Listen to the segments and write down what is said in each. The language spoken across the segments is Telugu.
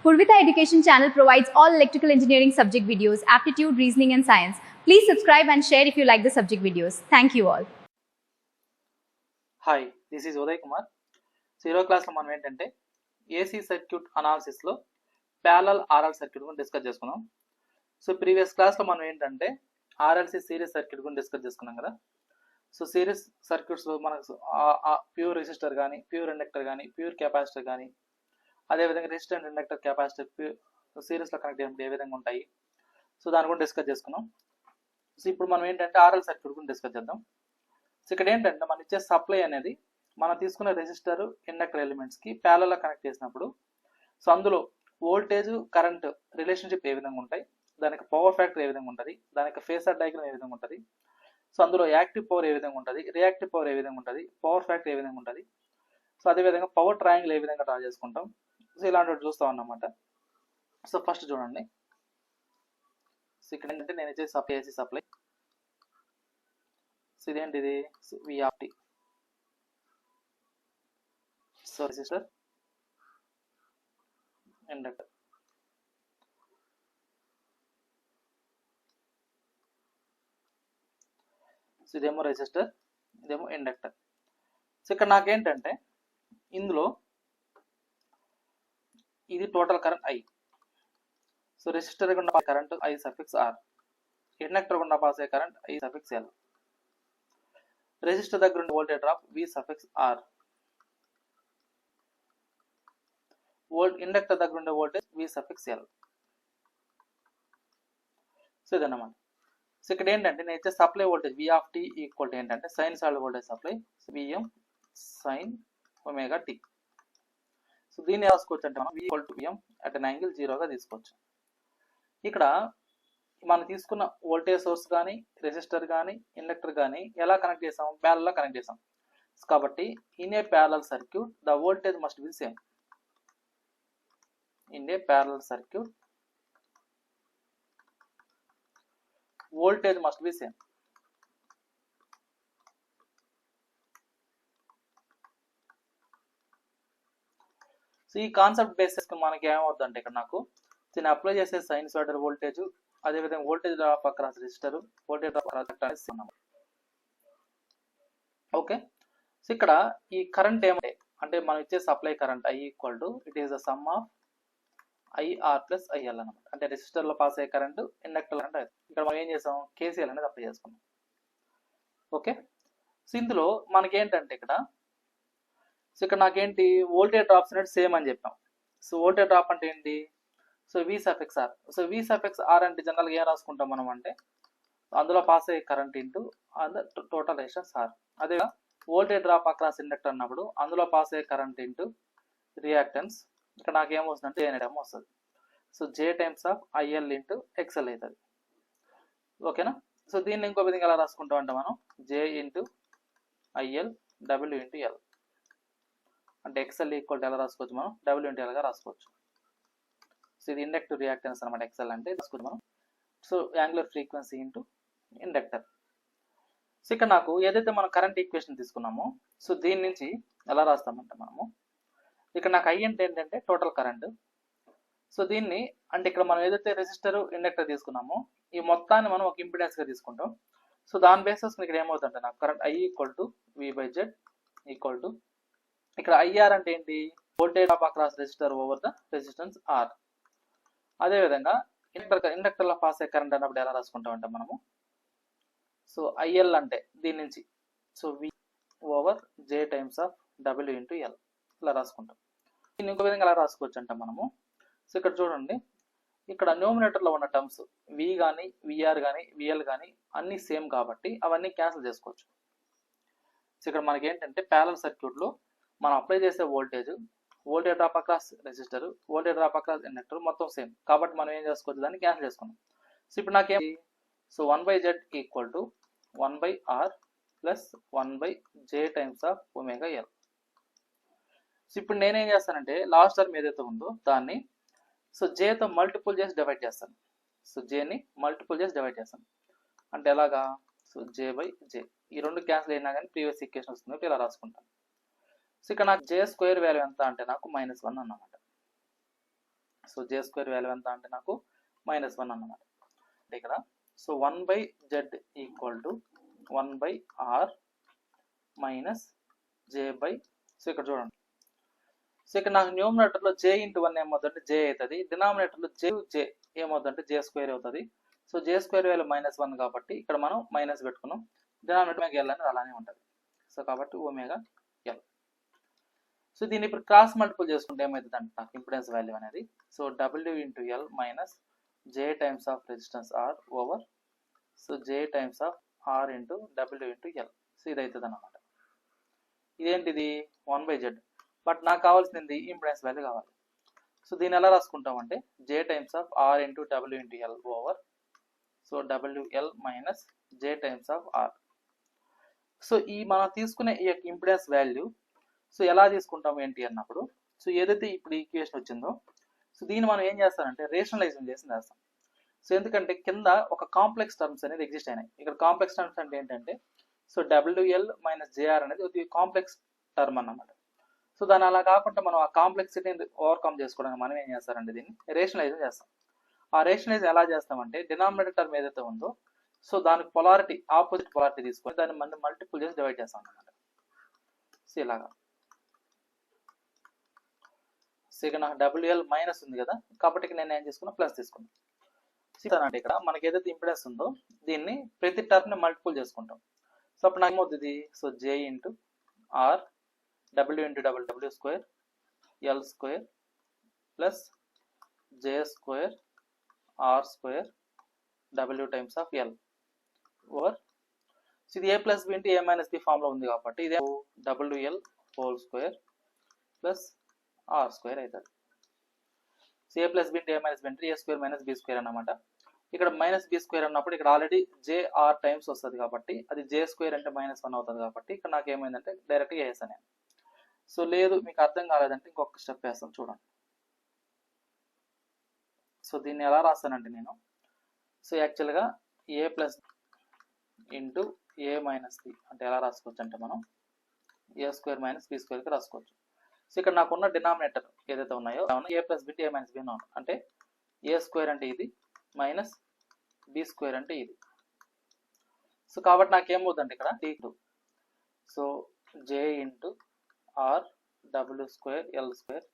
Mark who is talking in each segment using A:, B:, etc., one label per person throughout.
A: Purvita Education channel provides all electrical engineering subject videos, aptitude, reasoning and science. Please subscribe and share if you like the subject videos. Thank you all.
B: Hi this is Uday Kumar. Zero క్లాస్లో మనం ఏంటంటే ఏసీ సర్క్యూట్ అనాలిసిస్లో ప్యారలల్ ఆర్ఎల్ సర్క్యూట్ గురించి డిస్కస్ చేసుకున్నాం. సో ప్రీవియస్ క్లాస్లో మనం ఏంటంటే ఆర్ఎల్సి సిరీస్ సర్క్యూట్ గురించి డిస్కస్ చేసుకున్నాం కదా. సో సిరీస్ సర్క్యూట్స్లో మనకు ప్యూర్ రెసిస్టర్ కానీ, ప్యూర్ ఇండక్టర్ కానీ, ప్యూర్ కెపాసిటర్ కానీ, అదేవిధంగా రెసిస్టర్ ఇండక్టర్ కెపాసిటర్ సిరీస్లో కనెక్ట్ అయినప్పుడు ఏ విధంగా ఉంటాయి, సో దాని గురించి డిస్కస్ చేసుకున్నాం. సో ఇప్పుడు మనం ఏంటంటే ఆర్ఎల్ సర్క్యూట్ గురించి డిస్కస్ చేద్దాం. సో ఇక్కడ ఏంటంటే మనం ఇచ్చే సప్లై అనేది మనం తీసుకున్న రెసిస్టర్ ఇండక్టర్ ఎలిమెంట్స్కి ప్యారలల్గా కనెక్ట్ చేసినప్పుడు సో అందులో వోల్టేజ్ కరెంట్ రిలేషన్షిప్ ఏ విధంగా ఉంటాయి, దానికి పవర్ ఫ్యాక్టర్ ఏ విధంగా ఉంటుంది, దానికి ఫేసర్ డయాగ్రామ్ ఏ విధంగా ఉంటుంది, సో అందులో యాక్టివ్ పవర్ ఏ విధంగా ఉంటుంది, రియాక్టివ్ పవర్ ఏ విధంగా ఉంటుంది, పవర్ ఫ్యాక్టర్ ఏ విధంగా ఉంటుంది, సో అదేవిధంగా పవర్ ట్రయాంగిల్ ఏ విధంగా డ్రా చేసుకుంటాం, సో ఇలాంటివి చూస్తాం అన్నమాట. సో ఫస్ట్ చూడండి, సో ఇక్కడ ఏంటంటే నేను ఇచ్చే సప్లై ఏసీ సప్లై. సో ఇదేంటిది VRT, so resistor inductor. So ఇదేమో రెసిస్టర్, ఇదేమో ఇండక్టర్. సో ఇక్కడ నాకేంటంటే ఇందులో ఇది total current I. So resistor గుండా current I suffix R, inductor గుండా పాస్ అయ్యే current I suffix L, resistor దగ్గర ఉండే voltage drop V suffix R, inductor దగ్గర ఉండే voltage V suffix L. So ఇదన్నమాట. సో ఇక్కడ ఏంటంటే నేను ఇచ్చే supply voltage V of T equal to ఏంటంటే sinusoidal voltage supply VM sine omega T. So దీన్ని రాసుకోవచ్చు అంటే మనం V equal to VM at an angle 0గా తీసుకోవచ్చు. ఇక్కడ మనం తీసుకున్న వోల్టేజ్ సోర్స్ కానీ, రెసిస్టర్ కానీ, ఇండక్టర్ కానీ ఎలా కనెక్ట్ చేసాం, ప్యారలల్గా కనెక్ట్ చేసాం. కాబట్టి in a parallel circuit the voltage must be same. In a parallel circuit voltage must be same. So ఈ కాన్సెప్ట్ బేసిస్ మనకి ఏమవుతుందంటే ఇక్కడ నాకు దీన్ని అప్లై చేసే సైనసాయిడల్ వోల్టేజ్, అదేవిధంగా voltage drop across resistor, voltage drop across okay. So ఇక్కడ ఈ కరెంట్ ఏమంటే మనం ఇచ్చే supply current I equal to it is the sum of IR plus IL అనమాట. అంటే రెసిస్టర్ లో పాస్ అయ్యే కరెంట్, ఇండక్టర్ కరెంట్. ఇక్కడ మనం ఏం చేసాం, కేసీఎల్ అనేది అప్లై చేసుకున్నాం. ఓకే. సో ఇందులో మనకి ఏంటంటే ఇక్కడ సో ఇక్కడ నాకేంటి వోల్టేజ్ డ్రాప్స్ అనేది సేమ్ అని చెప్పాం. సో వోల్టేజ్ డ్రాప్ అంటే ఏంటి, so V suffix R. So V suffix R అంటే జనరల్గా ఏం రాసుకుంటాం మనం అంటే అందులో పాస్ అయ్యే current into total resistance R. అదే వోల్టేజ్ డ్రాప్ అక్రాస్ ఇండక్టర్ అన్నప్పుడు అందులో పాస్ అయ్యే కరెంట్ ఇంటూ రియాక్టెన్స్. ఇక్కడ నాకు ఏమొస్తుందంటే జే అనేది వస్తుంది. So J times of IL into XL అవుతుంది. ఓకేనా. సో దీన్ని ఇంకో విధంగా ఎలా రాసుకుంటాం అంటే మనం J into IL W into L. అంటే ఎక్స్ఎల్ ఈక్వల్ టు ఎలా రాసుకోవచ్చు మనం, డబ్ల్యూ ఇంటూ ఎల్గా రాసుకోవచ్చు. సో ఇది ఇండక్టివ్ రియాక్టెన్స్ అనమాట. ఎక్స్ఎల్ అంటే రాసుకోవచ్చు మనం. So angular frequency into inductor. So ఇక్కడ నాకు ఏదైతే మనం కరెంట్ ఈక్వేషన్ తీసుకున్నామో సో దీని నుంచి ఎలా రాస్తామంటే మనము ఇక్కడ నాకు ఐ అంటే ఏంటంటే టోటల్ కరెంట్. సో దీన్ని అంటే ఇక్కడ మనం ఏదైతే రెసిస్టర్, ఇండక్టర్ తీసుకున్నామో ఈ మొత్తాన్ని మనం ఒక ఇంపిడెన్స్గా తీసుకుంటాం. సో దాని బేసిస్ ఇక్కడ ఏమవుతుందంటే నాకు current I equal to V by Z equal to ఇక్కడ ఐఆర్ అంటే ఏంటి, voltage drop across resistor over the resistance R. అదేవిధంగా ఇండక్టర్లో పాస్ అయ్యే కరెంట్ అన్నప్పుడు ఎలా రాసుకుంటాం అంటే మనము సో ఐఎల్ అంటే దీని నుంచి so V over J times of W into L ఇలా రాసుకుంటాం. దీన్ని ఇంకో విధంగా ఎలా రాసుకోవచ్చు అంటే మనము సో ఇక్కడ చూడండి, ఇక్కడ న్యూమినేటర్లో ఉన్న టర్మ్స్ వి కానీ, విఆర్ కానీ, విఎల్ కానీ అన్నీ సేమ్ కాబట్టి అవన్నీ క్యాన్సిల్ చేసుకోవచ్చు. సో ఇక్కడ మనకి ఏంటంటే ప్యారలల్ సర్క్యూట్లో మనం అప్లై చేసే voltage, voltage drop across resistor, voltage drop across inductor మొత్తం సేమ్ కాబట్టి మనం ఏం చేసుకోవచ్చు, దాన్ని క్యాన్సిల్ చేసుకున్నాం. సో ఇప్పుడు నాకేం so 1/z equal to 1/r plus 1/j times of omega L. So ఇప్పుడు నేనేం చేస్తానంటే లాస్ట్ టర్మ్ ఏదైతే ఉందో దాన్ని సో జేతో మల్టిపుల్ చేసి డివైడ్ చేస్తాను. సో జేని మల్టిపుల్ చేసి డివైడ్ చేస్తాను అంటే ఎలాగా, సో జే బై జే ఈ రెండు క్యాన్సిల్ అయినా కానీ ప్రీవియస్ ఈక్వేషన్ వస్తుంది ఇలా రాసుకుంటాను. సో ఇక్కడ నాకు జే స్క్వేర్ వాల్యూ ఎంత అంటే నాకు -1 అన్నమాట. సో జే స్క్వేర్ వాల్యూ ఎంత అంటే నాకు -1 అన్నమాట ఇక్కడ. So 1/z equal to 1/r minus J by, so ఇక్కడ చూడండి, సో ఇక్కడ నాకు న్యూమరేటర్లో జే ఇంటూ 1 ఏమవుతుందంటే జే అవుతుంది, డినామినేటర్లో జే ఏమవుతుందంటే జే స్క్వేర్ అవుతుంది. సో జే స్క్వేర్ వాల్యూ -1 కాబట్టి ఇక్కడ మనం మైనస్ పెట్టుకున్నాం, డినామినేటర్ ఎల్ అనేది అలానే ఉంటుంది. సో కాబట్టి ఒమేగా ఎల్. సో దీన్ని ఇప్పుడు క్రాస్ మల్టిపుల్ చేసుకుంటే ఏమవుతుంది అంటే నాకు ఇంపిడెన్స్ వాల్యూ అనేది, so W into L minus J times of resistance R over, so J times of R into W into L. So ఇది అవుతుంది అన్నమాట. ఇదేంటిది 1/z, బట్ నాకు కావాల్సింది ఇంపిడెన్స్ వాల్యూ కావాలి. సో దీన్ని ఎలా రాసుకుంటామంటే J times of R into W into L over, so WL minus J times of R. So ఈ మనం తీసుకునే ఈ యొక్క ఇంపిడెన్స్ వాల్యూ సో ఎలా తీసుకుంటాం ఏంటి అన్నప్పుడు, సో ఏదైతే ఇప్పుడు ఈక్వేషన్ వచ్చిందో సో దీన్ని మనం ఏం చేస్తామంటే రేషనలైజేషన్ చేస్తాం. సో ఎందుకంటే కింద ఒక కాంప్లెక్స్ టర్మ్స్ అనేది ఎగ్జిస్ట్ అయినాయి. ఇక్కడ కాంప్లెక్స్ టర్మ్స్ అంటే ఏంటంటే సో డబ్ల్యూఎల్ మైనస్ జేఆర్ అనేది ఒక కాంప్లెక్స్ టర్మ్ అన్నమాట. సో దాని అలా కాకుండా మనం ఆ కాంప్లెక్సిటీని ఓవర్కమ్ చేసుకోవడానికి మనం ఏం చేస్తారంటే దీన్ని రేషనలైజేషన్ చేస్తాం. ఆ రేషనలైజ్ ఎలా చేస్తామంటే డినామినేటర్ టర్మ్ ఏదైతే ఉందో సో దానికి పొలారిటీ ఆపోజిట్ పొలారిటీ తీసుకొని దాన్ని మనం మల్టిపుల్ చేసి డివైడ్ చేస్తాం అన్నమాట. సో ఇలాగా. సో ఇక నాకు డబ్ల్యూఎల్ మైనస్ ఉంది కదా కాబట్టి నేను ఏం చేసుకున్నా ప్లస్ తీసుకున్నాను. అంటే ఇక్కడ మనకి ఏదైతే ఇంపిడెన్స్ ఉందో దీన్ని ప్రతి టర్మ్ని మల్టిపుల్ చేసుకుంటాం. సో అప్పుడు నాకు ఏమవుతుంది, so J into R W into W square L square plus J square R square W times of L over, so ఇది A plus B into A minus B ఫామ్లో ఉంది కాబట్టి ఇది WL whole square plus R square అవుతుంది. So A plus B into A minus B అంటే A square minus B square అన్నమాట. ఇక్కడ మైనస్ బి స్క్వేర్ అన్నప్పుడు ఇక్కడ ఆల్రెడీ జే ఆర్ టైమ్స్ వస్తుంది కాబట్టి అది జే స్క్వేర్ అంటే -1 అవుతుంది కాబట్టి ఇక్కడ నాకు ఏమైందంటే డైరెక్ట్గా వేసాను. సో లేదు మీకు అర్థం కాలేదంటే ఇంకొక స్టెప్ వేస్తాను చూడండి. సో దీన్ని ఎలా రాస్తానంటే నేను, సో యాక్చువల్గా ఏ plus into A minus B అంటే ఎలా రాసుకోవచ్చు అంటే మనం ఏ స్క్వేర్ మైనస్ బి స్క్వేర్కి రాసుకోవచ్చు. సో ఇక్కడ నాకున్న డినామినేటర్ ఏదైతే ఉన్నాయో ఏ ప్లస్ బి ఏ మైనస్ బి అంటే ఏ స్క్వేర్ అంటే ఇది మైనస్ బి స్క్వేర్ అంటే ఇది. సో కాబట్టి నాకేమవుతుందంటే ఇక్కడ టీ2 so J into R W square L square,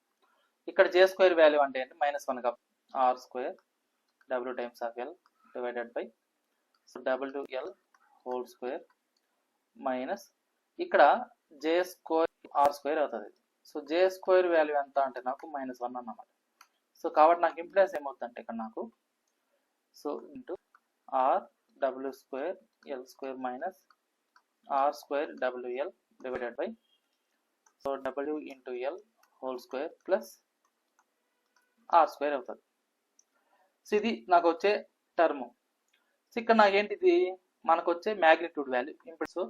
B: ఇక్కడ జే స్క్వేర్ వాల్యూ అంటే ఏంటి -1 కాబట్టి R square W times of L divided by so WL whole square minus ఇక్కడ జే స్క్వేర్ ఆర్ స్క్వేర్ అవుతుంది. సో జే స్క్వేర్ వాల్యూ ఎంత అంటే నాకు -1 అన్నమాట. సో కాబట్టి నాకు ఇంపిడెన్స్ ఏమవుతుందంటే ఇక్కడ నాకు so into R W square L square minus R square WL divided by so W into L whole square plus R square అవుతుంది. సో ఇది నాకు వచ్చే టర్ము. సో ఇక్కడ నాకేంటిది మనకు వచ్చే magnitude value impedance. So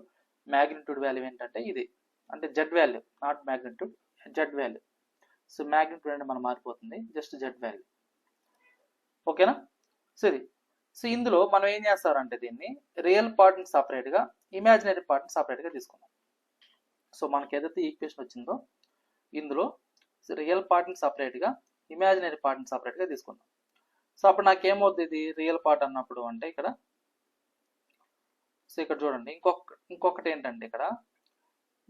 B: magnitude value ఏంటంటే ఇది అంటే Z value, not magnitude, Z value. So magnitude అంటే మనం మారిపోతుంది, జస్ట్ జెడ్ వాల్యూ. ఓకేనా. సో ఇది. సో ఇందులో మనం ఏం చేస్తారంటే దీన్ని రియల్ పార్ట్ని సపరేట్గా ఇమాజినరీ పార్ట్ని సపరేట్గా తీసుకున్నాం. సో మనకి ఏదైతే ఈక్వేషన్ వచ్చిందో ఇందులో రియల్ పార్ట్ని సపరేట్గా ఇమాజినరీ పార్ట్ని సపరేట్గా తీసుకున్నాం. సో అప్పుడు నాకేమవుతుంది ఇది రియల్ పార్ట్ అన్నప్పుడు అంటే ఇక్కడ సో ఇక్కడ చూడండి ఇంకొకటి ఏంటంటే ఇక్కడ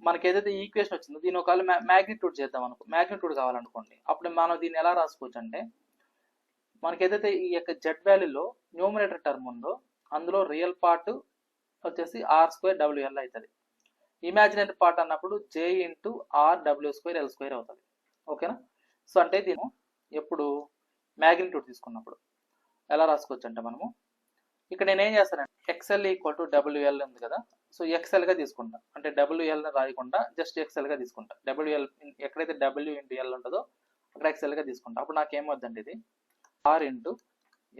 B: మనకి ఏదైతే ఈక్వేషన్ వచ్చిందో దీని ఒకవేళ మ్యాగ్నిట్యూడ్ చేద్దాం అనుకో, మ్యాగ్నిట్యూడ్ కావాలనుకోండి అప్పుడు మనం దీన్ని ఎలా రాసుకోవచ్చు అంటే మనకి ఏదైతే ఈ యొక్క జెడ్ వాల్యూలో న్యూమరేటర్ టర్మ్ ఉందో అందులో రియల్ పార్ట్ వచ్చేసి ఆర్ స్క్వేర్ డబ్ల్యూఎల్ అవుతుంది. ఇమాజినరీ పార్ట్ అన్నప్పుడు జే into R W square L square అవుతుంది. ఓకేనా. సో అంటే దీని ఎప్పుడు మ్యాగ్నిట్యూడ్ తీసుకున్నప్పుడు ఎలా రాసుకోవచ్చు అంటే మనము ఇక్కడ నేనేం చేస్తానంటే ఎక్స్ఎల్ ఈక్వల్ టు డబ్ల్యూఎల్ ఉంది కదా, సో ఎక్స్ఎల్గా తీసుకుంటా. అంటే డబ్ల్యూఎల్ని రాయకుండా జస్ట్ ఎక్స్ఎల్గా తీసుకుంటా. డబ్ల్యూఎల్ ఎక్కడైతే డబ్ల్యూ ఇంటూ ఎల్ ఉంటుందో అక్కడ ఎక్స్ఎల్గా తీసుకుంటా. అప్పుడు నాకు ఏమవుతుందంటే ఇది R into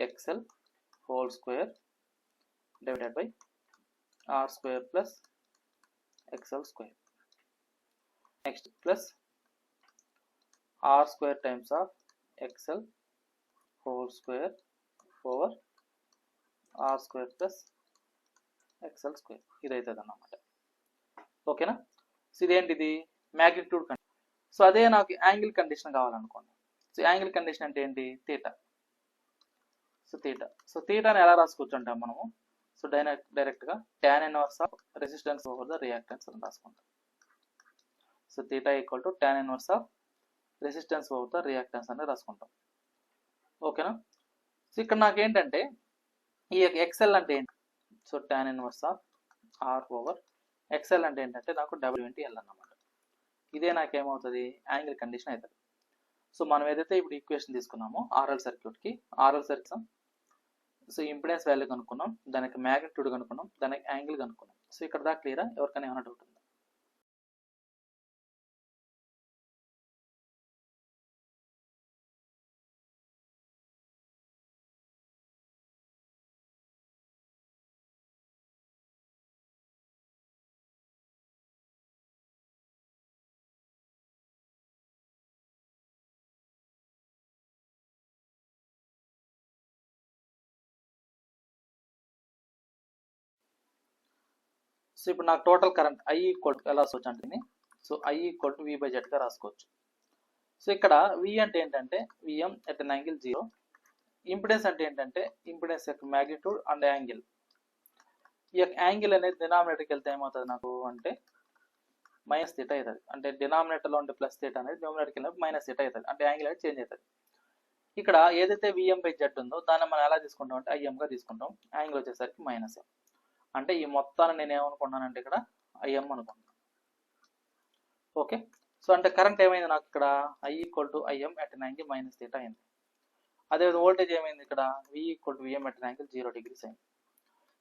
B: XL whole square divided by R square plus XL square. Next plus R square times of XL whole square over R square plus XL square. ఇది అవుతుంది అన్నమాట. ఓకేనా. సో ఇదేంటిది మ్యాగ్నిట్యూడ్ కండిషన్. సో అదే నాకు యాంగిల్ కండిషన్ కావాలనుకోండి. సో సో యాంగిల్ కండిషన్ అంటే ఏంటి? తీటా. సో తీటాని ఎలా రాసుకోవచ్చు అంటాం మనము? సో డైరెక్ట్గా tan inverse of resistance over the reactance అని రాసుకుంటాం. So theta equal to tan inverse of resistance over the reactance అని రాసుకుంటాం. ఓకేనా? సో ఇక్కడ నాకేంటంటే ఈ ఎక్స్ఎల్ అంటే ఏంటి? So tan inverse of R over XL అంటే ఏంటంటే నాకు W/L అన్నమాట. ఇదే నాకేమవుతుంది? యాంగిల్ కండిషన్ అవుతుంది. సో మనం ఏదైతే ఇప్పుడు ఈక్వేషన్ తీసుకున్నామో ఆర్ఎల్ సర్క్యూట్కి, RL circuit so impedance value కనుక్కున్నాం, దానికి మ్యాగ్నిట్యూడ్ కనుక్కున్నాం, దానికి యాంగిల్ కనుక్కున్నాం. సో ఇక్కడ దాకా క్లియరా? ఎవరికైనా ఏమైనా డౌట్ ఉందా? సో ఇప్పుడు నాకు total current I equal to ఎలా రాసుకోవచ్చు అంటే so I equal to V/Z గా రాసుకోవచ్చు. సో ఇక్కడ V అంటే ఏంటంటే Vm at an angle 0. Impedance అంటే ఏంటంటే ఇంపిడెన్స్ యొక్క మ్యాగ్నిట్యూడ్ అండ్ యాంగిల్. ఈ యొక్క యాంగిల్ అనేది డినామినేటర్కి వెళ్తే ఏమవుతుంది నాకు అంటే మైనస్ థీటా అవుతుంది. అంటే డినామినేటర్లో ఉండే ప్లస్ థీటా అనేది డినామినేటర్కి వెళ్ళినప్పుడు మైనస్ థీటా అవుతుంది. అంటే యాంగిల్ అనేది చేంజ్ అవుతుంది. ఇక్కడ ఏదైతే Vm/Z ఉందో దాన్ని మనం ఎలా తీసుకుంటాం అంటే IMగా తీసుకుంటాం. యాంగిల్ వచ్చేసరికి మైనస్ M. అంటే ఈ మొత్తాన్ని నేను ఏమనుకున్నానంటే ఇక్కడ IM అనుకున్నాను. ఓకే. సో అంటే కరెంట్ ఏమైంది నాకు ఇక్కడ I equal to IM at an angle minus theta అయింది. అదే వోల్టేజ్ ఏమైంది ఇక్కడ V equal to Vm at an angle 0 degrees అయింది.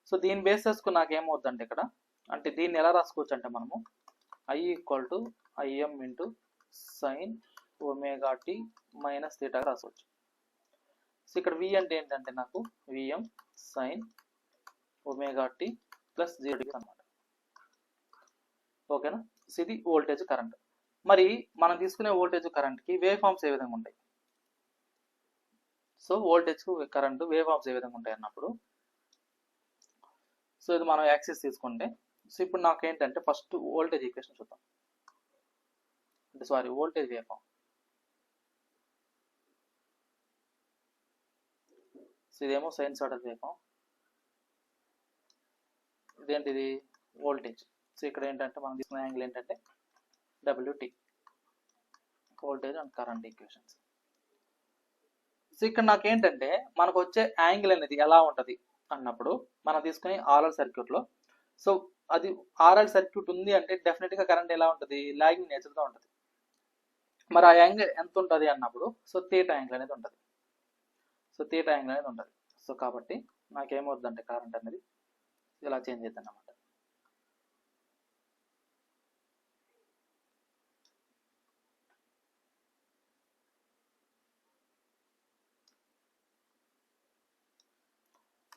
B: సో దీని బేసెస్కు నాకు ఏమవుతుందంటే ఇక్కడ అంటే దీన్ని ఎలా రాసుకోవచ్చు అంటే మనము I equal to IM into sine omega T minus theta రాసుకోవచ్చు. సో ఇక్కడ V అంటే ఏంటంటే నాకు Vm sine omega tea plus 0 degree అనమాట. ఓకేనా? సో ఇది వోల్టేజ్ కరెంట్. మరి మనం తీసుకునే వోల్టేజ్ కరెంట్కి వేవ్ ఫార్మ్స్ ఏ విధంగా ఉంటాయి? సో వోల్టేజ్కు కరెంట్ వేవ్ ఫార్మ్స్ ఏ విధంగా ఉంటాయి అన్నప్పుడు సో ఇది మనం యాక్సిస్ తీసుకుంటే సో ఇప్పుడు నాకు ఏంటంటే ఫస్ట్ వోల్టేజ్ ఈక్వేషన్ చూద్దాం. అంటే sorry voltage wave form. So ఇదేమో సైన్సాయిడల్ వేవ్ ఫార్మ్, ఇదేంటిది వోల్టేజ్. సో ఇక్కడ ఏంటంటే మనం తీసుకున్న యాంగిల్ ఏంటంటే WT, voltage and current equations. So ఇక్కడ నాకేంటంటే మనకు వచ్చే యాంగిల్ అనేది ఎలా ఉంటుంది అన్నప్పుడు మనం తీసుకుని ఆర్ఎల్ సర్క్యూట్లో సో అది ఆర్ఎల్ సర్క్యూట్ ఉంది అంటే డెఫినెట్గా కరెంట్ ఎలా ఉంటుంది? లాగింగ్ నేచర్తో ఉంటుంది. మరి ఆ యాంగిల్ ఎంత ఉంటుంది అన్నప్పుడు సో థీటా యాంగిల్ అనేది ఉంటుంది. సో థీటా యాంగిల్ అనేది ఉంటుంది. సో కాబట్టి నాకేమవుతుందంటే కరెంట్ అనేది ఇలా చేంజ్ అవుతుంది అన్నమాట.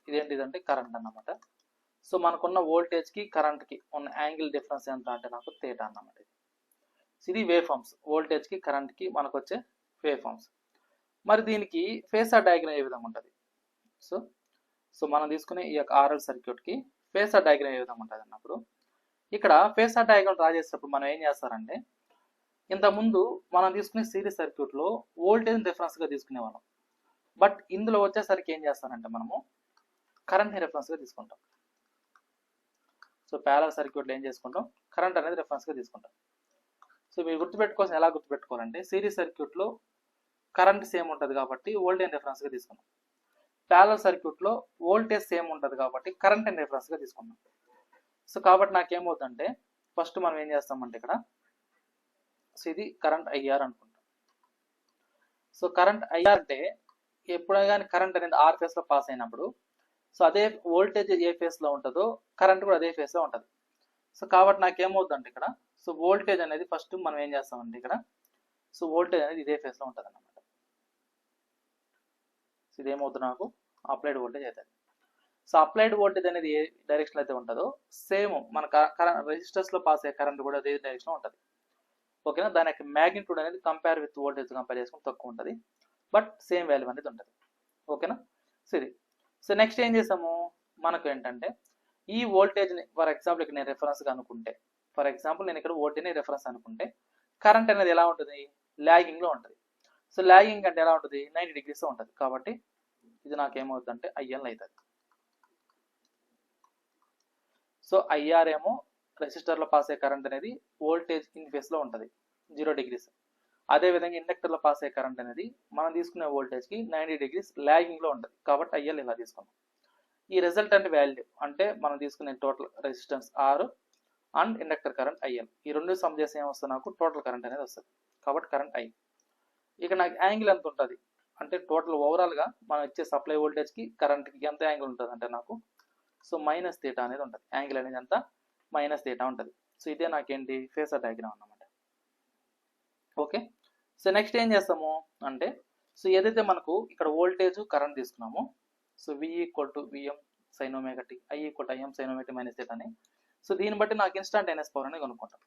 B: ఇదేంటిదంటే కరెంట్ అన్నమాట. సో మనకున్న వోల్టేజ్కి కరెంట్కి ఉన్న యాంగిల్ డిఫరెన్స్ ఎంత అంటే నాకు థీటా అన్నమాట. ఇది వేవ్ ఫార్మ్స్, వోల్టేజ్కి కరెంట్కి మనకు వచ్చే వేవ్ ఫార్మ్స్. మరి దీనికి ఫేసార్ డయాగ్రామ్ ఏ విధంగా ఉంటుంది? సో మనం తీసుకునే ఈ యొక్క ఆర్ఎల్ సర్క్యూట్కి ఫేసార్ డయాగ్రామ్ ఏ విధంగా ఉంటుంది అన్నప్పుడు ఇక్కడ ఫేసార్ డయాగ్రామ్ డ్రా చేసేటప్పుడు మనం ఏం చేస్తారంటే ఇంతకుముందు మనం తీసుకునే సిరీస్ సర్క్యూట్లో వోల్టేజ్ రిఫరెన్స్గా తీసుకునేవాళ్ళం. బట్ ఇందులో వచ్చేసరికి ఏం చేస్తారంటే మనము కరెంట్ని రెఫరెన్స్గా తీసుకుంటాం. సో ప్యారలల్ సర్క్యూట్లో ఏం చేసుకుంటాం? కరెంట్ అనేది రెఫరెన్స్గా తీసుకుంటాం. సో మీరు గుర్తుపెట్టుకోవాల్సిన ఎలా గుర్తుపెట్టుకోవాలంటే సిరీస్ సర్క్యూట్లో కరెంట్ సేమ్ ఉంటుంది కాబట్టి వోల్టేజ్ రెఫరెన్స్గా తీసుకున్నాం. ప్యారలల్ సర్క్యూట్లో వోల్టేజ్ సేమ్ ఉంటుంది కాబట్టి కరెంట్ అని రెఫరెన్స్గా తీసుకున్నాం. సో కాబట్టి నాకేమవుతుందంటే ఫస్ట్ మనం ఏం చేస్తామంటే ఇక్కడ సో ఇది కరెంట్ IR అనుకుంటాం. సో కరెంట్ IR అంటే ఎప్పుడైనా కానీ కరెంట్ అనేది R ఫేస్లో పాస్ అయినప్పుడు సో అదే వోల్టేజ్ ఏ ఫేస్లో ఉంటుందో కరెంట్ కూడా అదే ఫేస్లో ఉంటుంది. సో కాబట్టి నాకేమవుతుందంటే ఇక్కడ సో వోల్టేజ్ అనేది ఫస్ట్ మనం ఏం చేస్తామంటే ఇక్కడ సో వోల్టేజ్ అనేది ఇదే ఫేస్లో ఉంటుంది అన్నమాట. సో ఇదేమవుతుంది నాకు అప్లైడ్ వోల్టేజ్ అవుతుంది. సో అప్లైడ్ వోల్టేజ్ అనేది ఏ డైరెక్షన్ అయితే ఉంటుందో సేమ్ మన రెసిస్టర్స్లో పాస్ అయ్యే కరెంట్ కూడా అదే డైరెక్షన్లో ఉంటుంది. ఓకేనా? దాని యొక్క మ్యాగ్నిట్యూడ్ అనేది కంపేర్ విత్ వోల్టేజ్ కంపేర్ చేసుకుని తక్కువ ఉంటుంది, బట్ సేమ్ వాల్యూ అనేది ఉంటుంది. ఓకేనా? సరే. సో నెక్స్ట్ ఏం చేసాము మనకు ఏంటంటే ఈ వోల్టేజ్ని ఫర్ ఎగ్జాంపుల్ ఇక్కడ నేను రెఫరెన్స్గా అనుకుంటే ఫర్ ఎగ్జాంపుల్ నేను ఇక్కడ వోల్టేజ్ని రెఫరెన్స్ అనుకుంటే కరెంట్ అనేది ఎలా ఉంటుంది? లాగింగ్లో ఉంటుంది. సో లాగింగ్ అంటే ఎలా ఉంటుంది, 90 degrees ఉంటుంది. కాబట్టి ఇది నాకు ఏమవుతుంది అంటే ఐఎల్ అవుతుంది. సో ఐఆర్ ఏమో రెసిస్టర్లో పాస్ అయ్యే కరెంట్ అనేది వోల్టేజ్ ఇన్ ఫేస్లో ఉంటుంది 0 degrees. అదేవిధంగా ఇండక్టర్లో పాస్ అయ్యే కరెంట్ అనేది మనం తీసుకునే వోల్టేజ్కి 90 degrees లాగింగ్లో ఉంటుంది. కాబట్టి ఐఎల్ ఇలా తీసుకున్నాం. ఈ రిజల్టెంట్ వాల్యూ అంటే మనం తీసుకునే total resistance R and inductor current IL, ఈ రెండు సమ్ చేసి ఏమొస్తుంది నాకు టోటల్ కరెంట్ అనేది వస్తుంది. కాబట్టి కరెంట్ ఐ. ఇక నాకు యాంగిల్ ఎంత ఉంటుంది అంటే టోటల్ ఓవరాల్గా మనం ఇచ్చే సప్లై వోల్టేజ్కి కరెంట్కి ఎంత యాంగిల్ ఉంటుంది అంటే నాకు సో మైనస్ థీటా అనేది ఉంటుంది. యాంగిల్ అనేది ఎంత మైనస్ థీటా ఉంటుంది. సో ఇదే నాకేంటి ఫేజర్ డయాగ్రామ్ అన్నమాట. ఓకే. సో నెక్స్ట్ ఏం చేస్తాము అంటే సో ఏదైతే మనకు ఇక్కడ వోల్టేజ్ కరెంట్ తీసుకున్నామో so V = Vm sin omega t, I = Im sin omega t minus theta అని. సో దీన్ని బట్టి నాకు ఇన్స్టాంటేనియస్ పవర్ అనేది కనుక్కుంటాం.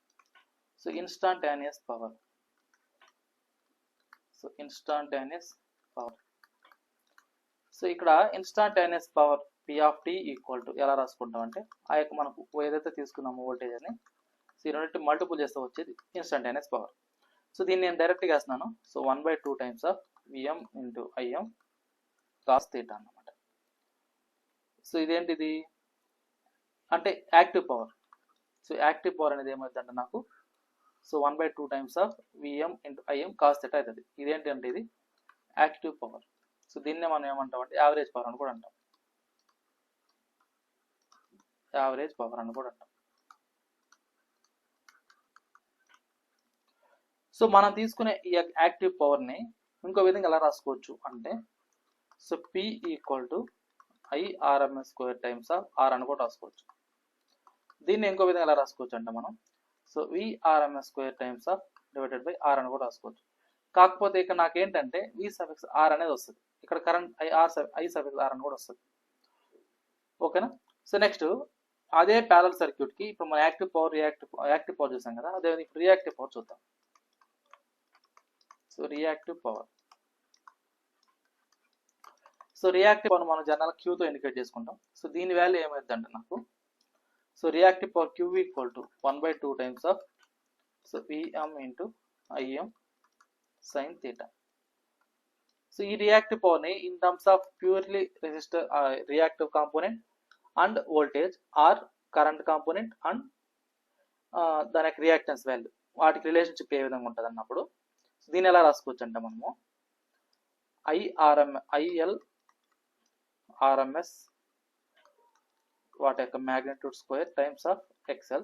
B: So instantaneous power, so instantaneous power. So ఇక్కడ instantaneous power P of t = ఎలా రాసుకుంటాం అంటే ఆ యొక్క మనకు ఏదైతే తీసుకున్నామో వోల్టేజ్ అని సో ఈ రెండింటి మల్టిపుల్ చేస్తే వచ్చేది ఇన్స్టాంటేనియస్ పవర్. సో దీన్ని నేను డైరెక్ట్గా వేస్తున్నాను. So 1/2 times of Vm into Im cos theta అన్నమాట. సో ఇదేంటిది అంటే active power. So active power అనేది ఏమవుతుందంటే నాకు so 1/2 times of Vm into Im cos theta అవుతుంది. ఇదేంటి అంటే ఇది యాక్టివ్ పవర్. సో దీన్నే మనం ఏమంటాం అంటే యావరేజ్ పవర్ అని కూడా అంటాం. యావరేజ్ పవర్ అని కూడా అంటాం. సో మనం తీసుకునే ఈ యాక్టివ్ పవర్ని ఇంకో విధంగా ఎలా రాసుకోవచ్చు అంటే so P = IRMS² times of R అని కూడా రాసుకోవచ్చు. దీన్ని ఇంకో విధంగా ఎలా రాసుకోవచ్చు అంటే మనం so VRMS² times of divided by R అని కూడా రాసుకోవచ్చు. కాకపోతే ఇక్కడ నాకేంటంటే V∗R అనేది వస్తుంది. ఇక్కడ కరెంట్ I∗R అని కూడా వస్తుంది. ఓకేనా. సో నెక్స్ట్ అదే ప్యారలల్ సర్క్యూట్కి ఇప్పుడు మనం యాక్టివ్ పవర్ చూసాం కదా, అదే ఇప్పుడు రియాక్టివ్ పవర్ చూద్దాం. So reactive power. So reactive power మనం జనరల్ Qతో ఇండికేట్ చేసుకుంటాం. సో దీని వాల్యూ ఏమైందంటే నాకు so reactive power Q = 1/2 times of so Vm into Im sin theta. So ఈ రియాక్టివ్ పవర్ని in terms of purely resistor reactive component and voltage or current component and దాని యొక్క రియాక్టెన్స్ వాల్యూ వాటికి రిలేషన్షిప్ ఏ విధంగా ఉంటుంది అన్నప్పుడు దీన్ని ఎలా రాసుకోవచ్చు అంటే మనము ILRMS వాటి యొక్క magnitude square times of XL.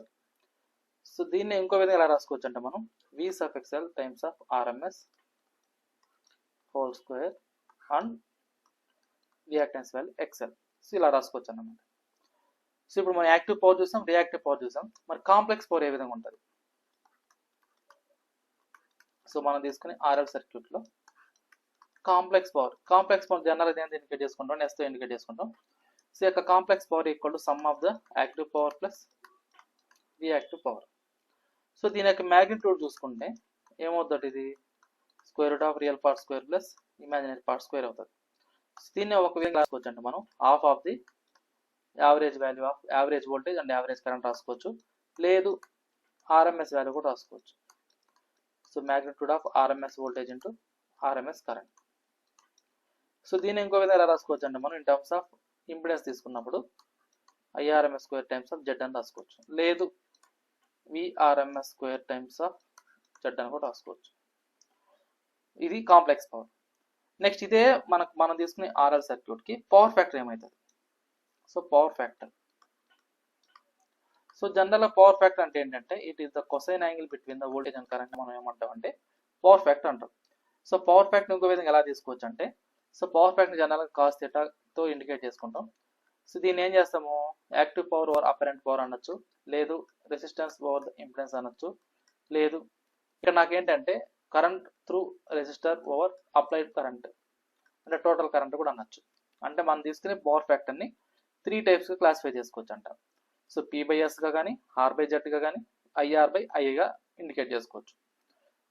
B: So దీన్ని ఇంకో విధంగా ఎలా రాసుకోవచ్చు అంటే మనం V∗XL times of RMS whole square and reactance value XL. So ఇలా రాసుకోవచ్చు అన్నమాట. సో ఇప్పుడు మనం యాక్టివ్ పవర్ చూసాం, రియాక్టివ్ పవర్ చూసాం. మరి కాంప్లెక్స్ పవర్ ఏ విధంగా ఉంటుంది? సో మనం తీసుకునే RL సర్క్యూట్లో కాంప్లెక్స్ పవర్ జనరల్ దేని ఇండికేట్ చేసుకుంటాం, ఎస్తో ఇండికేట్ చేసుకుంటాం. సో యొక్క complex power = some of the active power plus reactive power. So దీని యొక్క మ్యాగ్నిట్యూడ్ చూసుకుంటే ఏమవుతుంది, ఇది √of real part square plus imaginary part square అవుతుంది. దీన్ని ఒక విధంగా రాసుకోవచ్చు అంటే మనం half of the average value of average voltage and average current రాసుకోవచ్చు. లేదు RMS వాల్యూ కూడా రాసుకోవచ్చు. So magnitude of RMS voltage into RMS current. So దీన్ని ఇంకో విధంగా ఎలా రాసుకోవచ్చు అంటే మనం ఇన్ టర్మ్స్ ఆఫ్ ఇంపిడెన్స్ తీసుకున్నప్పుడు IRMS² times of Z అని రాసుకోవచ్చు. లేదు VRMS² times of Z అని కూడా రాసుకోవచ్చు. ఇది కాంప్లెక్స్ పవర్. నెక్స్ట్ ఇదే మనం తీసుకునే RL సర్క్యూట్కి పవర్ ఫ్యాక్టర్ ఏమవుతుంది? So power factor. సో జనరల్గా పవర్ ఫ్యాక్టర్ అంటే ఏంటంటే it is the cosine angle between the voltage and current మనం ఏమంటాం అంటే పవర్ ఫ్యాక్టర్ అంటాం. సో పవర్ ఫ్యాక్టర్ ఇంకో విధంగా ఎలా తీసుకోవచ్చు అంటే సో పవర్ ఫ్యాక్టర్ జనరల్గా cos θతో ఇండికేట్ చేసుకుంటాం. సో దీన్ని ఏం చేస్తాము, active power over apparent power అనొచ్చు, లేదు రెసిస్టెన్స్ ఓవర్ ఇంపిడెన్స్ అనొచ్చు, లేదు ఇక్కడ నాకేంటంటే current through resistor over applied current అంటే టోటల్ కరెంట్ కూడా అనొచ్చు. అంటే మనం తీసుకునే పవర్ ఫ్యాక్టర్ని 3 టైప్స్గా క్లాసిఫై చేసుకోవచ్చు అంట. సో P/Sగా కానీ, R/Z గా కానీ, IR/Iగా ఇండికేట్ చేసుకోవచ్చు.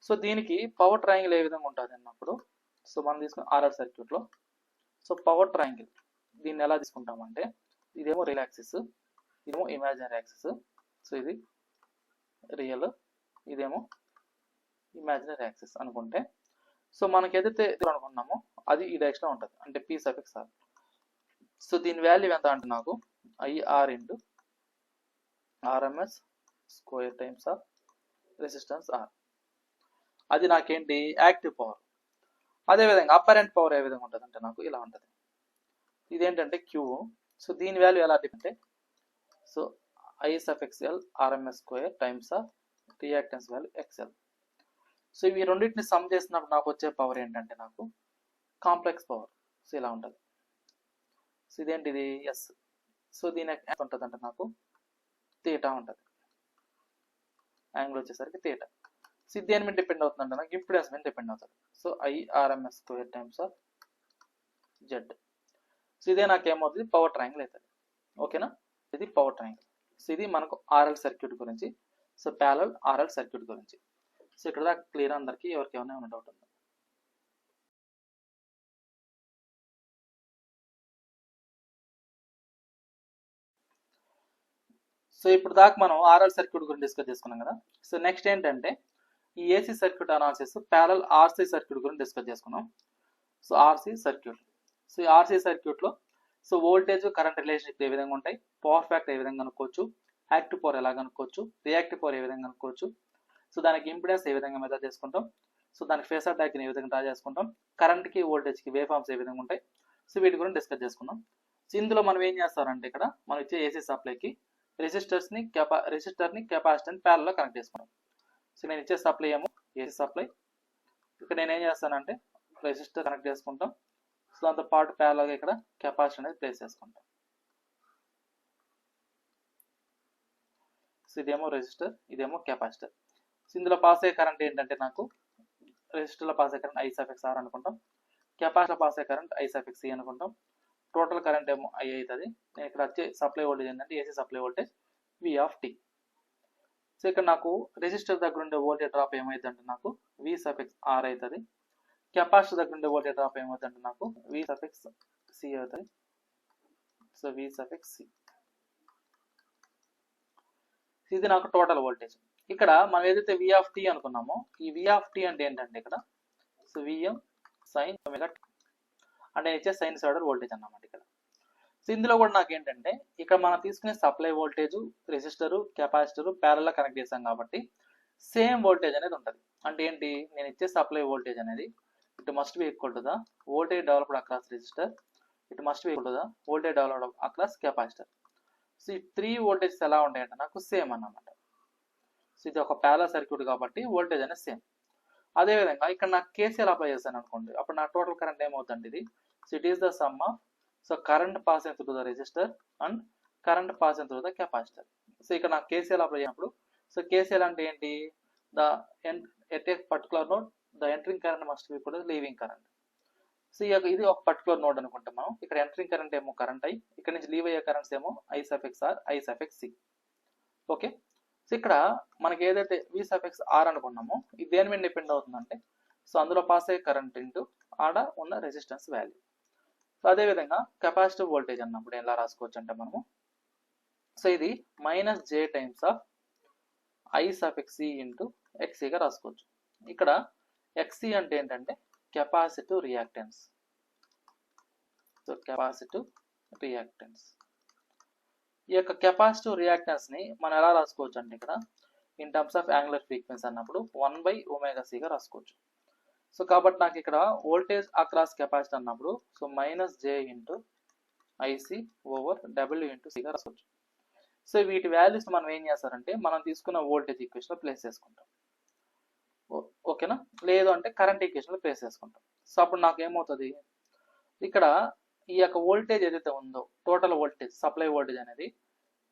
B: సో దీనికి పవర్ ట్రయాంగిల్ ఏ విధంగా ఉంటుంది అన్నప్పుడు సో మనం తీసుకున్న RL సర్క్యూట్లో సో పవర్ ట్రయాంగిల్ దీన్ని ఎలా తీసుకుంటామంటే ఇదేమో రియల్ యాక్సిస్, ఇదేమో ఇమాజినరీ యాక్సిస్. సో ఇది రియల్, ఇదేమో ఇమాజినరీ యాక్సిస్ అనుకుంటే సో మనకి ఏదైతే అనుకున్నామో అది ఈ డైరెక్షన్ ఉంటుంది, అంటే పీ సఫిక్స్ ఆర్. సో దీని వాల్యూ ఎంత అంటే నాకు IR into RMS square times of resistance R. అది నాకేంటి యాక్టివ్ పవర్. అదేవిధంగా అపరెంట్ పవర్ ఏ విధంగా ఉంటుంది అంటే నాకు ఇలా ఉంటుంది. ఇదేంటంటే క్యూ. సో దీని వాల్యూ ఎలా అంటే so I suffix L RMS square times of reactance value XL. So ఇవి రెండింటిని సమ్ చేసినప్పుడు నాకు వచ్చే పవర్ ఏంటంటే నాకు కాంప్లెక్స్ పవర్. సో ఇలా ఉంటుంది. సో ఇదేంటిది ఎస్. సో దీని ఎంత ఉంటుంది అంటే నాకు థీటా ఉంటుంది, యాంగిల్ వచ్చేసరికి థీటా. సో ఇది దేని మీద డిపెండ్ అవుతుందంటే నాకు ఇంపిడెన్స్ మీద డిపెండ్ అవుతుంది. So IRMS square times of Z. So ఇదే నాకు ఏమవుతుంది పవర్ ట్రయాంగిల్ అవుతుంది. ఓకేనా, ఇది పవర్ ట్రయాంగిల్. సో ఇది మనకు ఆర్ఎల్ సర్క్యూట్ గురించి, సో ప్యారలల్ ఆర్ఎల్ సర్క్యూట్ గురించి. సో ఇక్కడ దాకా క్లియర్ అందరికీ, ఎవరికి ఏమైనా డౌట్ ఉందా? సో ఇప్పుడు దాకా మనం ఆర్ఎల్ సర్క్యూట్ గురించి డిస్కస్ చేసుకున్నాం కదా. సో నెక్స్ట్ ఏంటంటే ఈ AC circuit analysis parallel RC circuit గురించి డిస్కస్ చేసుకున్నాం. So RC circuit. సో ఈ ఆర్సీ సర్క్యూట్లో సో వోల్టేజ్ కరెంట్ రిలేషన్షిప్ ఏ విధంగా ఉంటాయి, పవర్ ఫ్యాక్టర్ ఏ విధంగా కనుక్కోవచ్చు, యాక్టివ్ పవర్ ఎలా కనుక్కోవచ్చు, రియాక్టివ్ పవర్ ఏ విధంగా కనుక్కోవచ్చు, సో దానికి ఇంపిడెన్స్ ఏ విధంగా మెజర్ చేసుకుంటాం, సో దానికి ఫేసర్ డయాగ్రమ్ ఏ విధంగా డ్రా చేసుకుంటాం, కరెంట్కి వోల్టేజ్కి వేవ్ ఫార్మ్స్ ఏ విధంగా ఉంటాయి, సో వీటి గురించి డిస్కస్ చేసుకున్నాం. సో ఇందులో మనం ఏం చేస్తారంటే ఇక్కడ మనం ఇచ్చే ఏసీ సప్లైకి రెసిస్టర్ని కెపాసిటర్ని ప్యారల్లో కనెక్ట్ చేసుకుంటాం. సో నేను ఇచ్చే సప్లై ఏమో ఏసీ సప్లై. ఇక్కడ నేను ఏం చేస్తానంటే రెసిస్టర్ కనెక్ట్ చేసుకుంటాం. సో దాంతో పాటు ప్యారల్గా ఇక్కడ కెపాసిటర్ అనేది ప్లేస్ చేసుకుంటాం. సో ఇదేమో రెసిస్టర్, ఇదేమో కెపాసిటర్. సో ఇందులో పాస్ అయ్యే కరెంట్ ఏంటంటే నాకు రెసిస్టర్లో పాస్ అయ్యే కరెంట్ ఐ సఫిక్స్ ఆర్ అనుకుంటాం, కెపాసిటర్ పాస్ అయ్యే కరెంట్ ఐ సఫిక్స్ సి అనుకుంటాం. టోటల్ కరెంట్ ఏమో ఐ అవుతుంది. నేను ఇక్కడ వచ్చే సప్లై వోల్టేజ్ ఏంటంటే AC supply voltage V of T. So ఇక్కడ నాకు రెసిస్టర్ దగ్గర ఉండే వోల్టేజ్ డ్రాప్ ఏమైందంటే నాకు వి సఫిక్స్ ఆర్ అవుతుంది. కెపాసిటర్ దగ్గర ఉండే వోల్టేజ్ డ్రాప్ ఏమవుతుందంటే నాకు వి సఫిక్స్ సి అవుతుంది. So V suffix C. ఇది నాకు టోటల్ వోల్టేజ్. ఇక్కడ మనం ఏదైతే వి ఆఫ్ టీ అనుకున్నామో ఈ వి ఆఫ్ టీ అంటే ఏంటంటే ఇక్కడ సో విఎం సైన్ ఒమేగా అంటే నేను ఇచ్చే సైనసాయిడల్ వోల్టేజ్ అన్నమాట ఇక్కడ. సో ఇందులో కూడా నాకు ఏంటంటే ఇక్కడ మనం తీసుకునే సప్లై వోల్టేజ్ రెసిస్టరు కెపాసిటరు ప్యారల్లో కనెక్ట్ చేసాం కాబట్టి సేమ్ వోల్టేజ్ అనేది ఉంటుంది. అంటే ఏంటి, నేను ఇచ్చే సప్లై వోల్టేజ్ అనేది it must be equal to the voltage developed across resistor, it must be equal to the voltage developed across capacitor. So ఈ 3 వోల్టేజెస్ ఎలా ఉంటాయంటే నాకు సేమ్ అన్నమాట. సో ఇది ఒక ప్యారలల్ సర్క్యూట్ కాబట్టి వోల్టేజ్ అనేది సేమ్. అదేవిధంగా ఇక్కడ నాకు కేసీఎల్ అప్లై చేశాను అనుకోండి, అప్పుడు నా టోటల్ కరెంట్ ఏమవుతుంది ఇది, so it is the sum of so current passing through the resistor and current passing through the capacitor. So ఇక్కడ నాకు కేసీఎల్ అప్లై చేసినప్పుడు సో కేసీఎల్ అంటే ఏంటి, the at a particular node the entering current must be కూడా లీవింగ్ కరెంట్. సో ఇది ఒక పర్టికులర్ నోడ్ అనుకుంటాం మనం. ఇక్కడ ఎంట్రింగ్ కరెంట్ ఏమో కరెంట్ ఐ, ఇక్కడ నుంచి లీవ్ అయ్యే కరెంట్స్ ఏమో I suffix R I suffix C. Okay, so ఇక్కడ మనకి ఏదైతే వి సఫిక్స్ ఆర్ అనుకున్నామో ఇది దేని మీద డిపెండ్ అవుతుందంటే సో అందులో పాస్ అయ్యే కరెంట్ ఇంటూ ఆడ ఉన్న రెసిస్టెన్స్ వాల్యూ. సో అదేవిధంగా కెపాసిటివ్ వోల్టేజ్ అన్నప్పుడు ఎలా రాసుకోవచ్చు అంటే మనము సో ఇది minus J times of I suffix C into ఎక్సీగా రాసుకోవచ్చు. ఇక్కడ ఎక్సీ అంటే ఏంటంటే capacitive reactance. So capacitive reactance, ఈ యొక్క కెపాసిటివ్ రియాక్టెన్స్ ని మనం ఎలా రాసుకోవచ్చు అంటే ఇక్కడ in terms of angular frequency అన్నప్పుడు 1/ωc గా రాసుకోవచ్చు. సో కాబట్టి నాకు ఇక్కడ వోల్టేజ్ అక్రాస్ కెపాసిటీ అన్నప్పుడు so minus J into IC over W into సిగా రాసుకోవచ్చు. సో వీటి వాల్యూస్ మనం ఏం చేస్తారంటే మనం తీసుకున్న వోల్టేజ్ ఈక్వేషన్ లో ప్లేస్ చేసుకుంటాం. ఓకేనా, లేదు అంటే కరెంట్ ఈక్వేషన్ లో ప్లేస్ చేసుకుంటాం. సో అప్పుడు నాకు ఏమవుతుంది, ఇక్కడ ఈ యొక్క వోల్టేజ్ ఏదైతే ఉందో టోటల్ వోల్టేజ్ సప్లై వోల్టేజ్ అనేది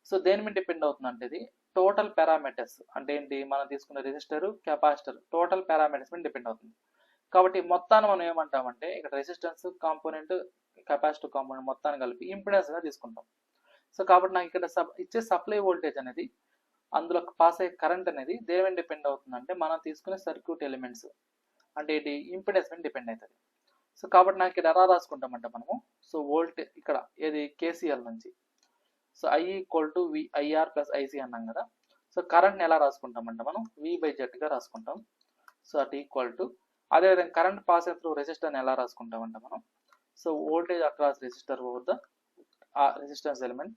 B: సో దేని మీద డిపెండ్ అవుతుంది అంటే ఇది టోటల్ పారామీటర్స్ అంటే ఏంటి, మనం తీసుకున్న రెసిస్టర్ కెపాసిటర్ టోటల్ పారామీటర్స్ మీద డిపెండ్ అవుతుంది. కాబట్టి మొత్తాన్ని మనం ఏమంటామంటే ఇక్కడ రెసిస్టెన్స్ కాంపోనెంట్ కెపాసిటివ్ కాంపోనెంట్ మొత్తాన్ని కలిపి ఇంపిడెన్స్ గా తీసుకుంటాం. సో కాబట్టి నాకు ఇక్కడ ఇచ్చే సప్లై వోల్టేజ్ అనేది అందులో పాస్ అయ్యే కరెంట్ అనేది దేని మీద డిపెండ్ అవుతుందంటే మనం తీసుకునే సర్క్యూట్ ఎలిమెంట్స్ అంటే ఇది ఇంపిడెన్స్ మీద డిపెండ్ అవుతుంది. సో కాబట్టి నాకు ఇక్కడ ఎలా రాసుకుంటామంటే మనము సో వోల్టేజ్ ఇక్కడ ఏది కేసీఎల్ నుంచి so I equal to V IR plus IC అన్నాం కదా. సో కరెంట్ని ఎలా రాసుకుంటామంటే మనం వి బై జెడ్ గా రాసుకుంటాం. సో అట్ ఈక్వల్ టు అదేవిధంగా కరెంట్ పాస్ త్రూ రెసిస్టర్ని ఎలా రాసుకుంటామంటే మనం, so voltage across resistor over the resistance element.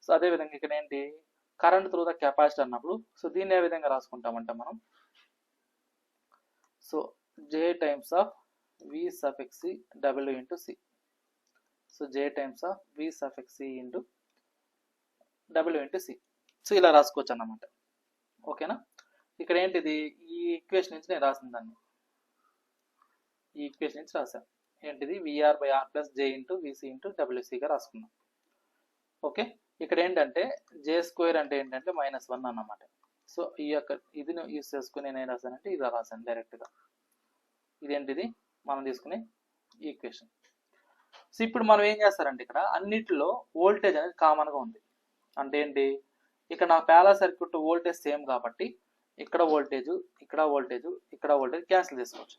B: So అదేవిధంగా ఇక్కడ ఏంటి, కరెంట్ త్రూ ద కెపాసిటర్ అన్నప్పుడు సో దీన్ని ఏ విధంగా రాసుకుంటామంటే మనం, so J times of V suffix C W into C. So J times of V suffix C into W into C. So ఇలా రాసుకోవచ్చు అన్నమాట. ఓకేనా, ఇక్కడ ఏంటిది, ఈ ఈక్వేషన్ నుంచి నేను రాసిన దాన్ని, ఈ ఈక్వేషన్ నుంచి రాశాను ఏంటిది, VR by R plus J into VC into WCగా రాసుకున్నాం. ఓకే, ఇక్కడ ఏంటంటే J స్క్వేర్ అంటే ఏంటంటే -1 అన్నమాట. సో ఈ యొక్క ఇది యూస్ చేసుకుని నేను ఏం రాశానంటే ఇలా రాశాను డైరెక్ట్గా. ఇదేంటిది మనం తీసుకునే ఈక్వేషన్. సో ఇప్పుడు మనం ఏం చేస్తారంటే ఇక్కడ అన్నిటిలో వోల్టేజ్ అనేది కామన్గా ఉంది. అంటే ఏంటి, ఇక్కడ నా ప్యారలల్ సర్క్యూట్ వోల్టేజ్ సేమ్ కాబట్టి ఇక్కడ వోల్టేజ్, ఇక్కడ వోల్టేజ్, ఇక్కడ వోల్టేజ్ క్యాన్సిల్ చేసుకోవచ్చు.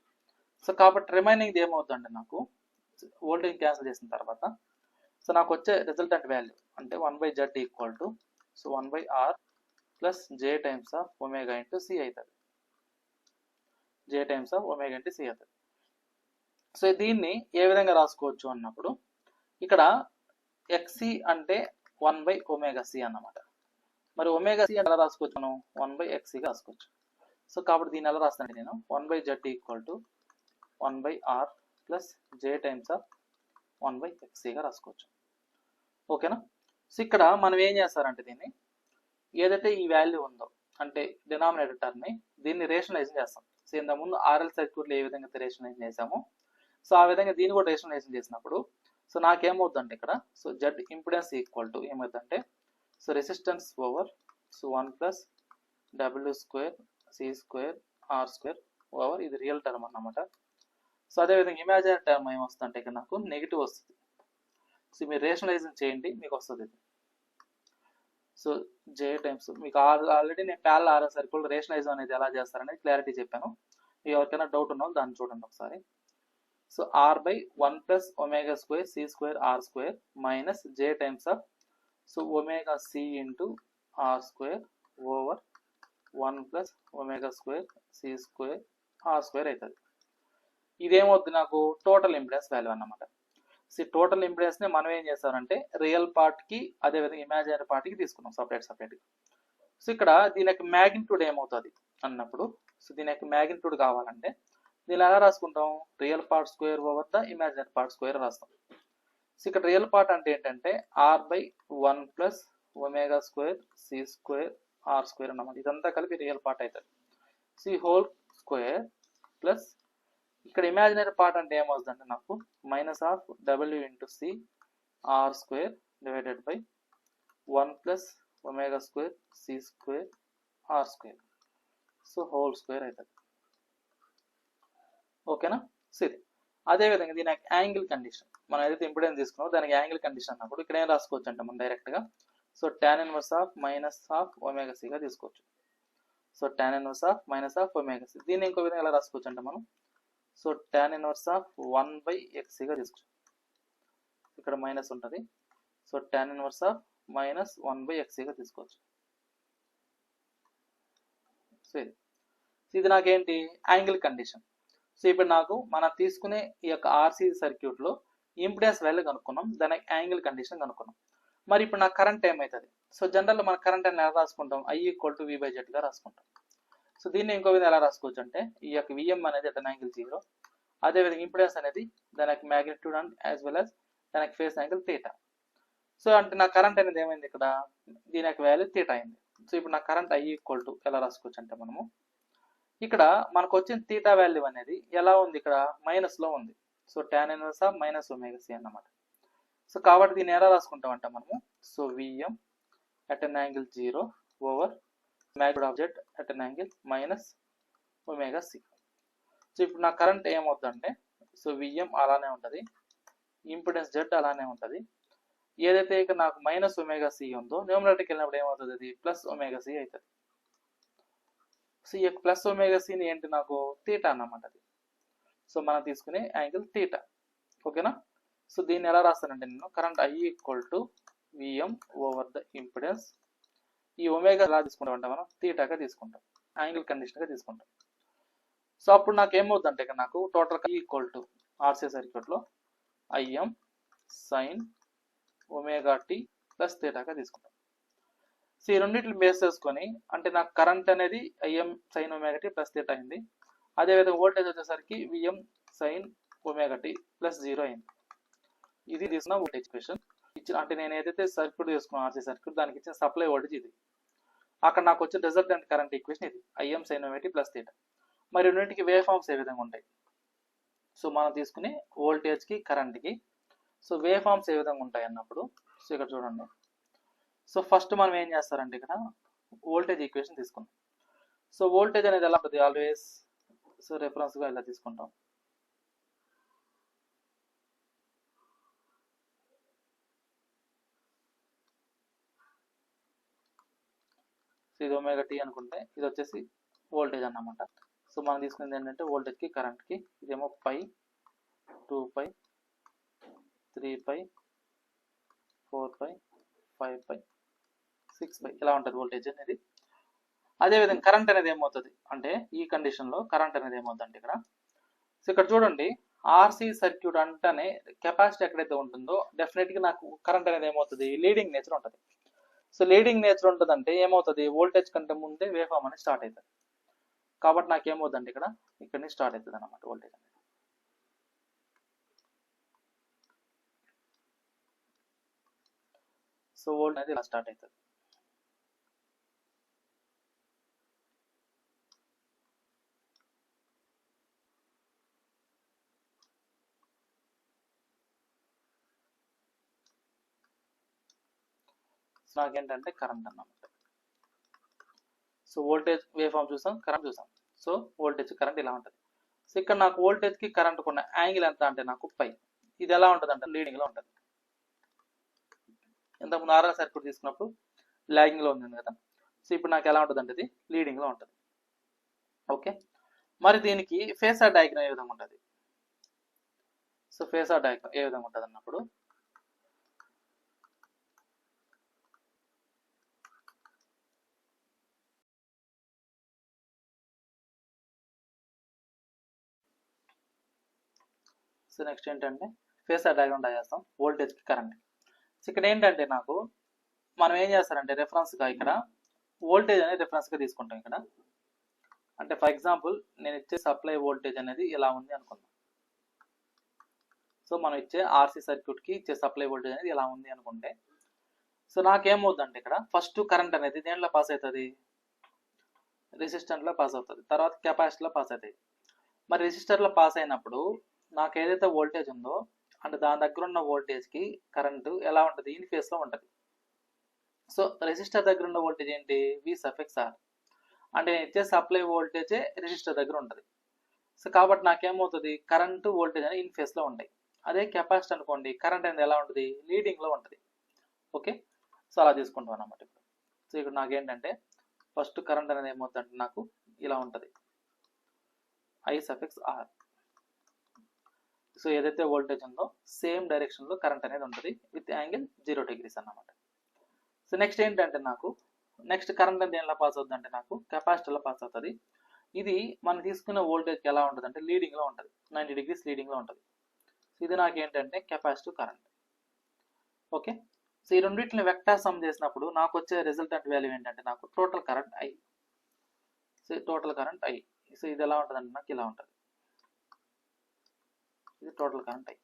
B: సో కాబట్టి రిమైనింగ్ ఏమవుతుందంటే నాకు వోల్టేజ్ క్యాన్సిల్ చేసిన తర్వాత సో నాకు వచ్చే రిజల్టెంట్ వాల్యూ అంటే 1/Z equal to so 1/R plus J times of omega into C అవుతుంది. J times of omega into C అవుతుంది. సో దీన్ని ఏ విధంగా రాసుకోవచ్చు అన్నప్పుడు ఇక్కడ XC అంటే 1/ωc అన్నమాట. మరి ఒమేగా C ఎలా రాసుకోవచ్చు మనం, 1/XCగా రాసుకోవచ్చు. సో కాబట్టి దీన్ని ఎలా రాస్తానంటే నేను 1/Z equal to 1/R plus J times of 1/XCగా రాసుకోవచ్చు. ఓకేనా, సో ఇక్కడ మనం ఏం చేస్తారంటే దీన్ని ఏదైతే ఈ వాల్యూ ఉందో అంటే డినామినేటర్ టర్మ్ని దీన్ని రేషనలైజింగ్ చేస్తాం. సో ఇంతకుముందు RL సర్క్యూట్లో ఏ విధంగా రేషనలైజ్ చేసామో సో ఆ విధంగా దీన్ని కూడా రేషనలైజింగ్ చేసినప్పుడు సో నాకేమవుతుందంటే ఇక్కడ so Z impedance equal to ఏమవుతుందంటే so resistance over so 1 plus W square C square R square over ఇది రియల్ టర్మ్ అన్నమాట. సో అదేవిధంగా ఇమాజినరీ టర్మ్ ఏమొస్తుందంటే ఇక్కడ నాకు నెగిటివ్ వస్తుంది. సో మీరు రేషనలైజింగ్ చేయండి మీకు వస్తుంది ఇది. సో J టైమ్స్ మీకు ఆల్రెడీ నేను ప్యారలల్ RL సర్క్యూట్ రేషనలైజ్ అనేది ఎలా చేస్తారనేది క్లారిటీ చెప్పాను. మీకు ఎవరికైనా డౌట్ ఉన్న దాన్ని చూడండి ఒకసారి. So R/1 plus omega square C square R square minus J times of so omega C into R square over 1 plus omega square C square R square అవుతుంది. ఇదేమవుతుంది నాకు టోటల్ ఇంపిడెన్స్ వాల్యూ అన్నమాట. సో టోటల్ ఇంపిడెన్స్ని మనం ఏం చేస్తామంటే రియల్ పార్ట్కి అదేవిధంగా ఇమాజినరీ పార్ట్కి తీసుకున్నాం సపరేట్గా. సో ఇక్కడ దీని యొక్క మ్యాగ్నిట్యూడ్ ఏమవుతుంది అన్నప్పుడు సో దీని యొక్క మ్యాగ్నిట్యూడ్ కావాలంటే దీన్ని ఎలా రాసుకుంటాం, real part square over the imaginary part square రాస్తాం. సో ఇక్కడ రియల్ పార్ట్ అంటే ఏంటంటే R/1 plus omega square C square R square అన్నమాట. ఇదంతా కలిపి రియల్ పార్ట్ అవుతుంది. సో హోల్ స్క్వేర్ ప్లస్ ఇక్కడ ఇమాజినరీ పార్ట్ అంటే ఏమవుతుందంటే నాకు minus of W into C R square divided by 1 plus omega square C square R square so whole square అవుతుంది. ఓకేనా, సో ఇది అదేవిధంగా దీని యాంగిల్ కండిషన్ మనం ఏదైతే ఇంపిడెన్స్ తీసుకున్నామో దానికి యాంగిల్ కండిషన్ అన్నప్పుడు ఇక్కడ ఏం రాసుకోవచ్చు అంటే మనం డైరెక్ట్గా so tan inverse of minus of omega సిగా తీసుకోవచ్చు. So tan inverse of minus of omega C, దీన్ని ఇంకో విధంగా ఎలా రాసుకోవచ్చు అంటే మనం సో tan ఇన్వర్స్ ఆఫ్ 1/XCగా తీసుకోవచ్చు. ఇక్కడ మైనస్ ఉంటుంది. So tan inverse of minus 1/XCగా తీసుకోవచ్చు. సో ఇది నాకేంటి యాంగిల్ కండిషన్. సో ఇప్పుడు నాకు మనం తీసుకునే ఈ యొక్క RC సర్క్యూట్లో ఇంపిడెన్స్ వాల్యూ కనుక్కున్నాం, దానికి యాంగిల్ కండిషన్ కనుక్కున్నాం. మరి ఇప్పుడు నాకు కరెంట్ ఏమవుతుంది, సో జనరల్ మన కరెంట్ అని ఎలా రాసుకుంటాం, I = V/Z రాసుకుంటాం. సో దీన్ని ఇంకో విధంగా ఎలా రాసుకోవచ్చు అంటే ఈ యొక్క Vm అనేది అట్ యాంగిల్ 0, అదేవిధంగా ఇంపిడెన్స్ అనేది దానికి magnitude and as well as దానికి ఫేస్ యాంగిల్ θ. సో అంటే నా కరెంట్ అనేది ఏమైంది ఇక్కడ దీని యొక్క వాల్యూ θ అయింది. సో ఇప్పుడు నా కరెంట్ I = ఎలా రాసుకోవచ్చు అంటే మనము ఇక్కడ మనకు వచ్చిన θ వాల్యూ అనేది ఎలా ఉంది, ఇక్కడ మైనస్లో ఉంది. So tan inverse of minus omega C అన్నమాట. సో కాబట్టి దీన్ని ఎలా రాసుకుంటాం అంటే మనము so Vm at an angle 0 over magnitude of Z at an angle minus omega C. So ఇప్పుడు నా కరెంట్ ఏమవుతుందంటే సో Vm అలానే ఉంటుంది, ఇంపిడెన్స్ Z అలానే ఉంటుంది. ఏదైతే ఇక్కడ నాకు మైనస్ ఒమేగా సి ఉందో న్యూమరేటర్కి వెళ్ళినప్పుడు ఏమవుతుంది, అది ప్లస్ ఒమేగా సి అవుతుంది. సో ఈ యొక్క ప్లస్ ఒమేగా సిని ఏంటి నాకు θ అన్నమాట అది. సో మనం తీసుకునే యాంగిల్ θ. ఓకేనా, సో దీన్ని ఎలా రాస్తానంటే నేను current I = Vm over the impedance. ఈ ఒమేగా ఎలా తీసుకుంటాం అంటే మనం θగా తీసుకుంటాం, యాంగిల్ కండిషన్గా తీసుకుంటాం. సో అప్పుడు నాకు ఏమవుతుందంటే ఇక్కడ నాకు టోటల్ ఈక్వల్ టు ఆర్సీ సర్క్యూట్లో IM sine omega tea plus థీటాగా తీసుకుంటాం. సో ఈ రెండింటిని బేస్ చేసుకొని అంటే నాకు కరెంట్ అనేది IM sine omega tea plus theta అయింది. అదేవిధంగా వోల్టేజ్ వచ్చేసరికి VM sine omega tea plus 0 అయింది. ఇది తీసుకున్న వోల్టేజ్ ఈక్వేషన్ ఇచ్చిన అంటే నేను ఏదైతే సర్క్యూట్ తీసుకున్నాను ఆర్సీ సర్క్యూట్ దానికి ఇచ్చిన సప్లై వోల్టేజ్ ఇది. అక్కడ నాకు వచ్చిన రిజల్టెంట్ కరెంట్ ఈక్వేషన్ ఇది IM sine omega tea plus theta. మరి రెండింటికి వేవ్ ఫార్మ్స్ ఏ విధంగా ఉంటాయి? సో మనం తీసుకునే వోల్టేజ్కి కరెంట్కి సో వేవ్ ఫార్మ్స్ ఏ విధంగా ఉంటాయి అన్నప్పుడు సో ఇక్కడ చూడండి. సో ఫస్ట్ మనం ఏం చేస్తారంటే ఇక్కడ వోల్టేజ్ ఈక్వేషన్ తీసుకుందాం. సో వోల్టేజ్ అనేది ఎలా ఉంటుంది? ఆల్వేస్ సో రెఫరెన్స్గా ఇలా తీసుకుంటాం. సో ఇది ఒమేగా టీ అనుకుంటే ఇది వచ్చేసి వోల్టేజ్ అన్నమాట. సో మనం తీసుకునేది ఏంటంటే వోల్టేజ్కి కరెంట్కి ఇదేమో పై 2π 3π 4π 5π 6π ఇలా ఉంటుంది వోల్టేజ్ అనేది. అదేవిధంగా కరెంట్ అనేది ఏమవుతుంది అంటే ఈ కండిషన్లో కరెంట్ అనేది ఏమవుతుంది అంటే ఇక్కడ సో ఇక్కడ చూడండి ఆర్సీ సర్క్యూట్ అంటేనే కెపాసిటీ ఎక్కడైతే ఉంటుందో డెఫినెట్గా నాకు కరెంట్ అనేది ఏమవుతుంది? లీడింగ్ నేచర్ ఉంటుంది. సో లీడింగ్ నేచర్ ఉంటుందంటే ఏమవుతుంది? వోల్టేజ్ కంటే ముందే వేవ్ ఫార్మ్ అనేది స్టార్ట్ అవుతుంది. కాబట్టి నాకు ఏమవుతుంది అంటే ఇక్కడ నుంచి స్టార్ట్ అవుతుంది అన్నమాట వోల్టేజ్ అనేది. సో వోల్ట్ అనేది ఇలా స్టార్ట్ అవుతుంది. నాకేంటంటే కరెంట్ అన్నమాట. సో వోల్టేజ్ వేవ్ ఫార్మ్ చూసాం, కరెంట్ చూసాం. సో వోల్టేజ్ కరెంట్ ఇలా ఉంటుంది. సో ఇక్కడ నాకు వోల్టేజ్కి కరెంట్ ఉన్న యాంగిల్ ఎంత అంటే నాకు పై. ఇది ఎలా ఉంటుంది అంటే లీడింగ్లో ఉంటుంది. ఇంతకుముందు ఆర్ఆర్ సర్క్యూట్ తీసుకున్నప్పుడు లాగింగ్లో ఉంది కదా. సో ఇప్పుడు నాకు ఎలా ఉంటుంది అంటే ఇది లీడింగ్లో ఉంటుంది. ఓకే, మరి దీనికి ఫేసార్ డయాగ్రామ్ ఏ విధంగా ఉంటుంది? సో ఫేసార్ డయాగ్రామ్ ఏ విధంగా ఉంటుంది అన్నప్పుడు సో నెక్స్ట్ ఏంటంటే ఫేసార్ డయాగ్రామ్ డ్రా చేస్తాం వోల్టేజ్కి కరెంట్. సో ఇక్కడ ఏంటంటే నాకు మనం ఏం చేస్తారంటే రెఫరెన్స్గా ఇక్కడ వోల్టేజ్ అనేది రెఫరెన్స్గా తీసుకుంటాం ఇక్కడ. అంటే ఫర్ ఎగ్జాంపుల్ నేను ఇచ్చే సప్లై వోల్టేజ్ అనేది ఇలా ఉంది అనుకుందాం. సో మనం ఇచ్చే ఆర్సీ సర్క్యూట్కి ఇచ్చే సప్లై వోల్టేజ్ అనేది ఇలా ఉంది అనుకుంటే సో నాకేమవుతుందంటే ఇక్కడ ఫస్ట్ కరెంట్ అనేది దేంట్లో పాస్ అవుతుంది? రెసిస్టెంట్లో పాస్ అవుతుంది, తర్వాత కెపాసిటర్లో పాస్ అవుతుంది. మరి రెసిస్టర్లో పాస్ అయినప్పుడు నాకు ఏదైతే వోల్టేజ్ ఉందో అంటే దాని దగ్గర ఉన్న వోల్టేజ్కి కరెంటు ఎలా ఉంటుంది? ఇన్ ఫేస్లో ఉంటుంది. సో రెసిస్టర్ దగ్గర ఉన్న వోల్టేజ్ ఏంటి? వి సఫిక్స్ ఆర్. అంటే నేను ఇచ్చే సప్లై వోల్టేజే రెసిస్టర్ దగ్గర ఉంటుంది. సో కాబట్టి నాకేమవుతుంది? కరెంటు వోల్టేజ్ అనేది ఇన్ ఫేస్లో ఉంటాయి. అదే కెపాసిటర్ అనుకోండి కరెంట్ అనేది ఎలా ఉంటుంది? లీడింగ్లో ఉంటుంది. ఓకే, సో అలా తీసుకుంటాం అన్నమాట. ఇప్పుడు సో ఇక్కడ నాకేంటంటే ఫస్ట్ కరెంట్ అనేది ఏమవుతుందంటే నాకు ఇలా ఉంటుంది ఐ సఫిక్స్ ఆర్. సో ఏదైతే వోల్టేజ్ ఉందో సేమ్ డైరెక్షన్లో కరెంట్ అనేది ఉంటుంది విత్ యాంగిల్ 0 degrees అన్నమాట. సో నెక్స్ట్ ఏంటంటే నాకు నెక్స్ట్ కరెంట్ అనేది ఎలా పాస్ అవుతుంది అంటే నాకు కెపాసిటర్లో పాస్ అవుతుంది. ఇది మనం తీసుకున్న వోల్టేజ్కి ఎలా ఉంటుంది అంటే లీడింగ్లో ఉంటుంది, 90 degrees లీడింగ్లో ఉంటుంది. సో ఇది నాకు ఏంటంటే కెపాసిటివ్ కరెంట్. ఓకే, సో ఈ రెండింటిని వెక్టార్ సమ్ చేసినప్పుడు నాకు వచ్చే రిజల్టెంట్ వాల్యూ ఏంటంటే నాకు total current I. So total current I. So ఇది ఎలా ఉంటుంది అంటే నాకు ఇలా ఉంటుంది, ఇది టోటల్ కరెంట్ ఐ.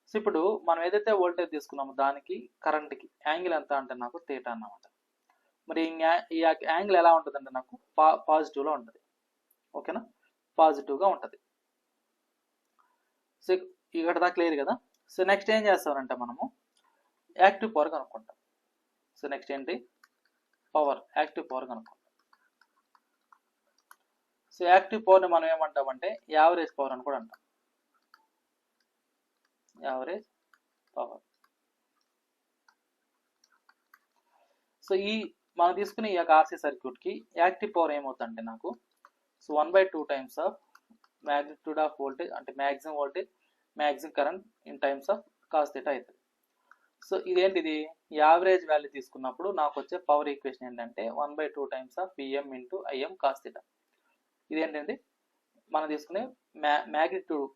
B: సో ఇప్పుడు మనం ఏదైతే వోల్టేజ్ తీసుకున్నామో దానికి కరెంట్కి యాంగిల్ ఎంత అంటే నాకు థీటా అన్నమాట. మరి ఈ యాంగిల్ ఎలా ఉంటుంది అంటే నాకు పాజిటివ్లో ఉంటుంది. ఓకేనా, పాజిటివ్గా ఉంటుంది. సో ఇక్కడ దాకా క్లియర్ కదా. సో నెక్స్ట్ ఏం చేస్తామంటే మనము యాక్టివ్ పవర్ కనుక్కుంటాం. సో నెక్స్ట్ ఏంటి? పవర్, యాక్టివ్ పవర్ కనుక్కుంటాం. సో యాక్టివ్ పవర్ని మనం ఏమంటామంటే యావరేజ్ పవర్ అని కూడా అంటాం. Average power. సో ఈ మనం తీసుకునే ఈ యొక్క ఆర్సీ సర్క్యూట్కి యాక్టివ్ పవర్ ఏమవుతుందంటే నాకు so 1/2 times of magnitude of voltage అంటే maximum voltage maximum current in times of cos theta అవుతుంది. సో ఇదేంటిది? యావరేజ్ వాల్యూ తీసుకున్నప్పుడు నాకు వచ్చే పవర్ ఈక్వేషన్ ఏంటంటే 1/2 times of PM into IM cos theta. ఇదేంటంటే మనం తీసుకునే మ్యాగ్నిట్యూడ్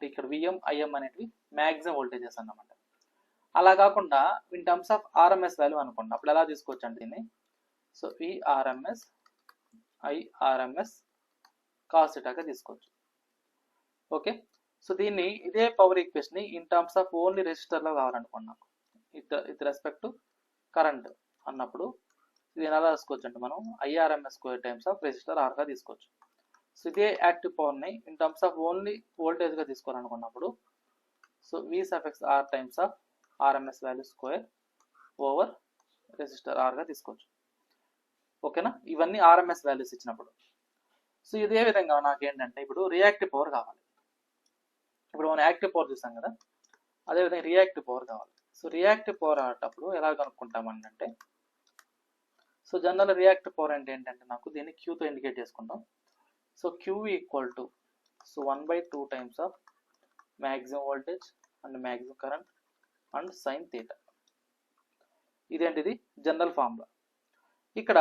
B: ఇక్కడ విఎం ఐఎం అనేటివి మ్యాక్సిమం వోల్టేజెస్ అన్నమాట. అలా కాకుండా in terms of RMS value అనుకోండి, అప్పుడు ఎలా తీసుకోవచ్చు అంటే దీన్ని, సో విఆర్ఎంఎస్ ఐఆర్ఎంఎస్ కాస్ థీటాగా తీసుకోవచ్చు. ఓకే, సో దీన్ని ఇదే పవర్ ఈక్వేషన్ ని ఇన్ టర్మ్స్ ఆఫ్ ఓన్లీ రెసిస్టర్లో కావాలనుకోండి నాకు విత్ రెస్పెక్ట్ టు కరెంట్ అన్నప్పుడు ఇది ఎలా రాసుకోవచ్చు అంటే మనం I RMS square times of resistor ఆర్గా తీసుకోవచ్చు. సో ఇదే యాక్టివ్ పవర్ని ఇన్ టర్మ్స్ ఆఫ్ ఓన్లీ వోల్టేజ్గా తీసుకోవాలనుకున్నప్పుడు so V suffix R times of RMS value square over resistor ఆర్గా తీసుకోవచ్చు. ఓకేనా, ఇవన్నీ ఆర్ఎంఎస్ వాల్యూస్ ఇచ్చినప్పుడు. సో ఇదే విధంగా నాకేంటంటే ఇప్పుడు రియాక్టివ్ పవర్ కావాలి. ఇప్పుడు మనం యాక్టివ్ పవర్ చూసాం కదా, అదేవిధంగా రియాక్టివ్ పవర్ కావాలి. సో రియాక్టివ్ పవర్ ఆడేటప్పుడు ఎలా కనుక్కుంటామంటే, సో జనరల్ రియాక్టివ్ పవర్ అంటే ఏంటంటే నాకు దీన్ని క్యూతో ఇండికేట్ చేసుకుంటాం. So Q equal to so 1/2 times of maximum voltage and maximum current and sine theta. ఇదేంటిది జనరల్ ఫార్ములా. ఇక్కడ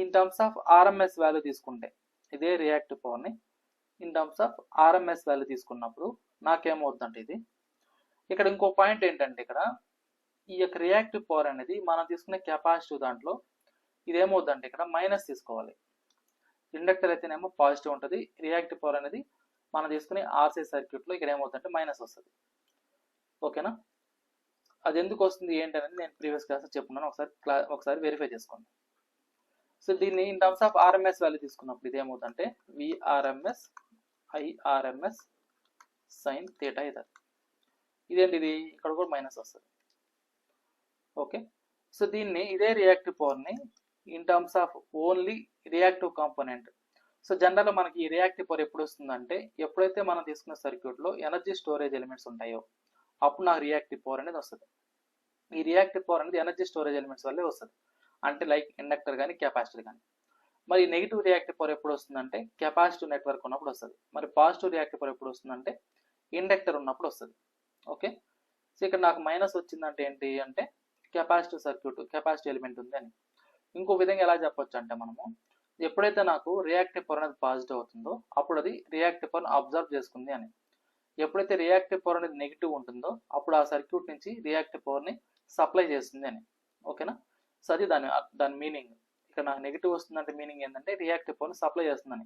B: in terms of RMS value తీసుకుంటే ఇదే రియాక్టివ్ పవర్ని in terms of RMS value తీసుకున్నప్పుడు నాకేమవుతుందంటే ఇది ఇక్కడ ఇంకో పాయింట్ ఏంటంటే ఇక్కడ ఈ యొక్క రియాక్టివ్ పవర్ అనేది మనం తీసుకునే కెపాసిటివ్ దాంట్లో ఇదేమవుతుందంటే ఇక్కడ మైనస్ తీసుకోవాలి. ఇండక్టర్ అయితేనేమో పాజిటివ్ ఉంటుంది, రియాక్టివ్ పవర్ అనేది మనం తీసుకునే ఆర్సీ సర్క్యూట్లో ఇక్కడ ఏమవుతుందంటే మైనస్ వస్తుంది. ఓకేనా, అది ఎందుకు వస్తుంది ఏంటి అనేది నేను ప్రీవియస్ క్లాస్ చెప్పుకున్నాను, ఒకసారి వెరిఫై చేసుకోండి. సో దీన్ని in terms of RMS value తీసుకున్నప్పుడు ఇది ఏమవుతుందంటే విఆర్ఎంఎస్ ఐఆర్ఎంఎస్ సైన్ థీటా ఇదేంటి ఇది ఇక్కడ కూడా మైనస్ వస్తుంది. ఓకే, సో దీన్ని ఇదే రియాక్టివ్ పవర్ని in terms of only reactive component. So జనరల్గా మనకి ఈ రియాక్టివ్ పవర్ ఎప్పుడు వస్తుందంటే ఎప్పుడైతే మనం తీసుకున్న సర్క్యూట్లో ఎనర్జీ స్టోరేజ్ ఎలిమెంట్స్ ఉంటాయో అప్పుడు నాకు రియాక్టివ్ పవర్ అనేది వస్తుంది. ఈ రియాక్టివ్ పవర్ అనేది ఎనర్జీ స్టోరేజ్ ఎలిమెంట్స్ వల్లే వస్తుంది, అంటే లైక్ ఇండక్టర్ కానీ కెపాసిటర్ కానీ. మరి నెగిటివ్ రియాక్టివ్ పవర్ ఎప్పుడు వస్తుందంటే కెపాసిటివ్ నెట్వర్క్ ఉన్నప్పుడు వస్తుంది. మరి పాజిటివ్ రియాక్టివ్ పవర్ ఎప్పుడు వస్తుందంటే ఇండక్టర్ ఉన్నప్పుడు వస్తుంది. ఓకే, సో ఇక్కడ నాకు మైనస్ వచ్చిందంటే ఏంటి అంటే కెపాసిటివ్ సర్క్యూట్ కెపాసిటివ్ ఎలిమెంట్ ఉంది అని. ఇంకో విధంగా ఎలా చెప్పొచ్చు అంటే మనము ఎప్పుడైతే నాకు రియాక్టివ్ పవర్ అనేది పాజిటివ్ అవుతుందో అప్పుడు అది రియాక్టివ్ పవర్ని అబ్జర్వ్ చేసుకుంది అని. ఎప్పుడైతే రియాక్టివ్ పవర్ అనేది నెగిటివ్ ఉంటుందో అప్పుడు ఆ సర్క్యూట్ నుంచి రియాక్టివ్ పవర్ని సప్లై చేస్తుంది అని. ఓకేనా, సో అది దాని మీనింగ్. ఇక్కడ నాకు నెగిటివ్ వస్తుందంటే మీనింగ్ ఏంటంటే రియాక్టివ్ పవర్ని సప్లై చేస్తుందని.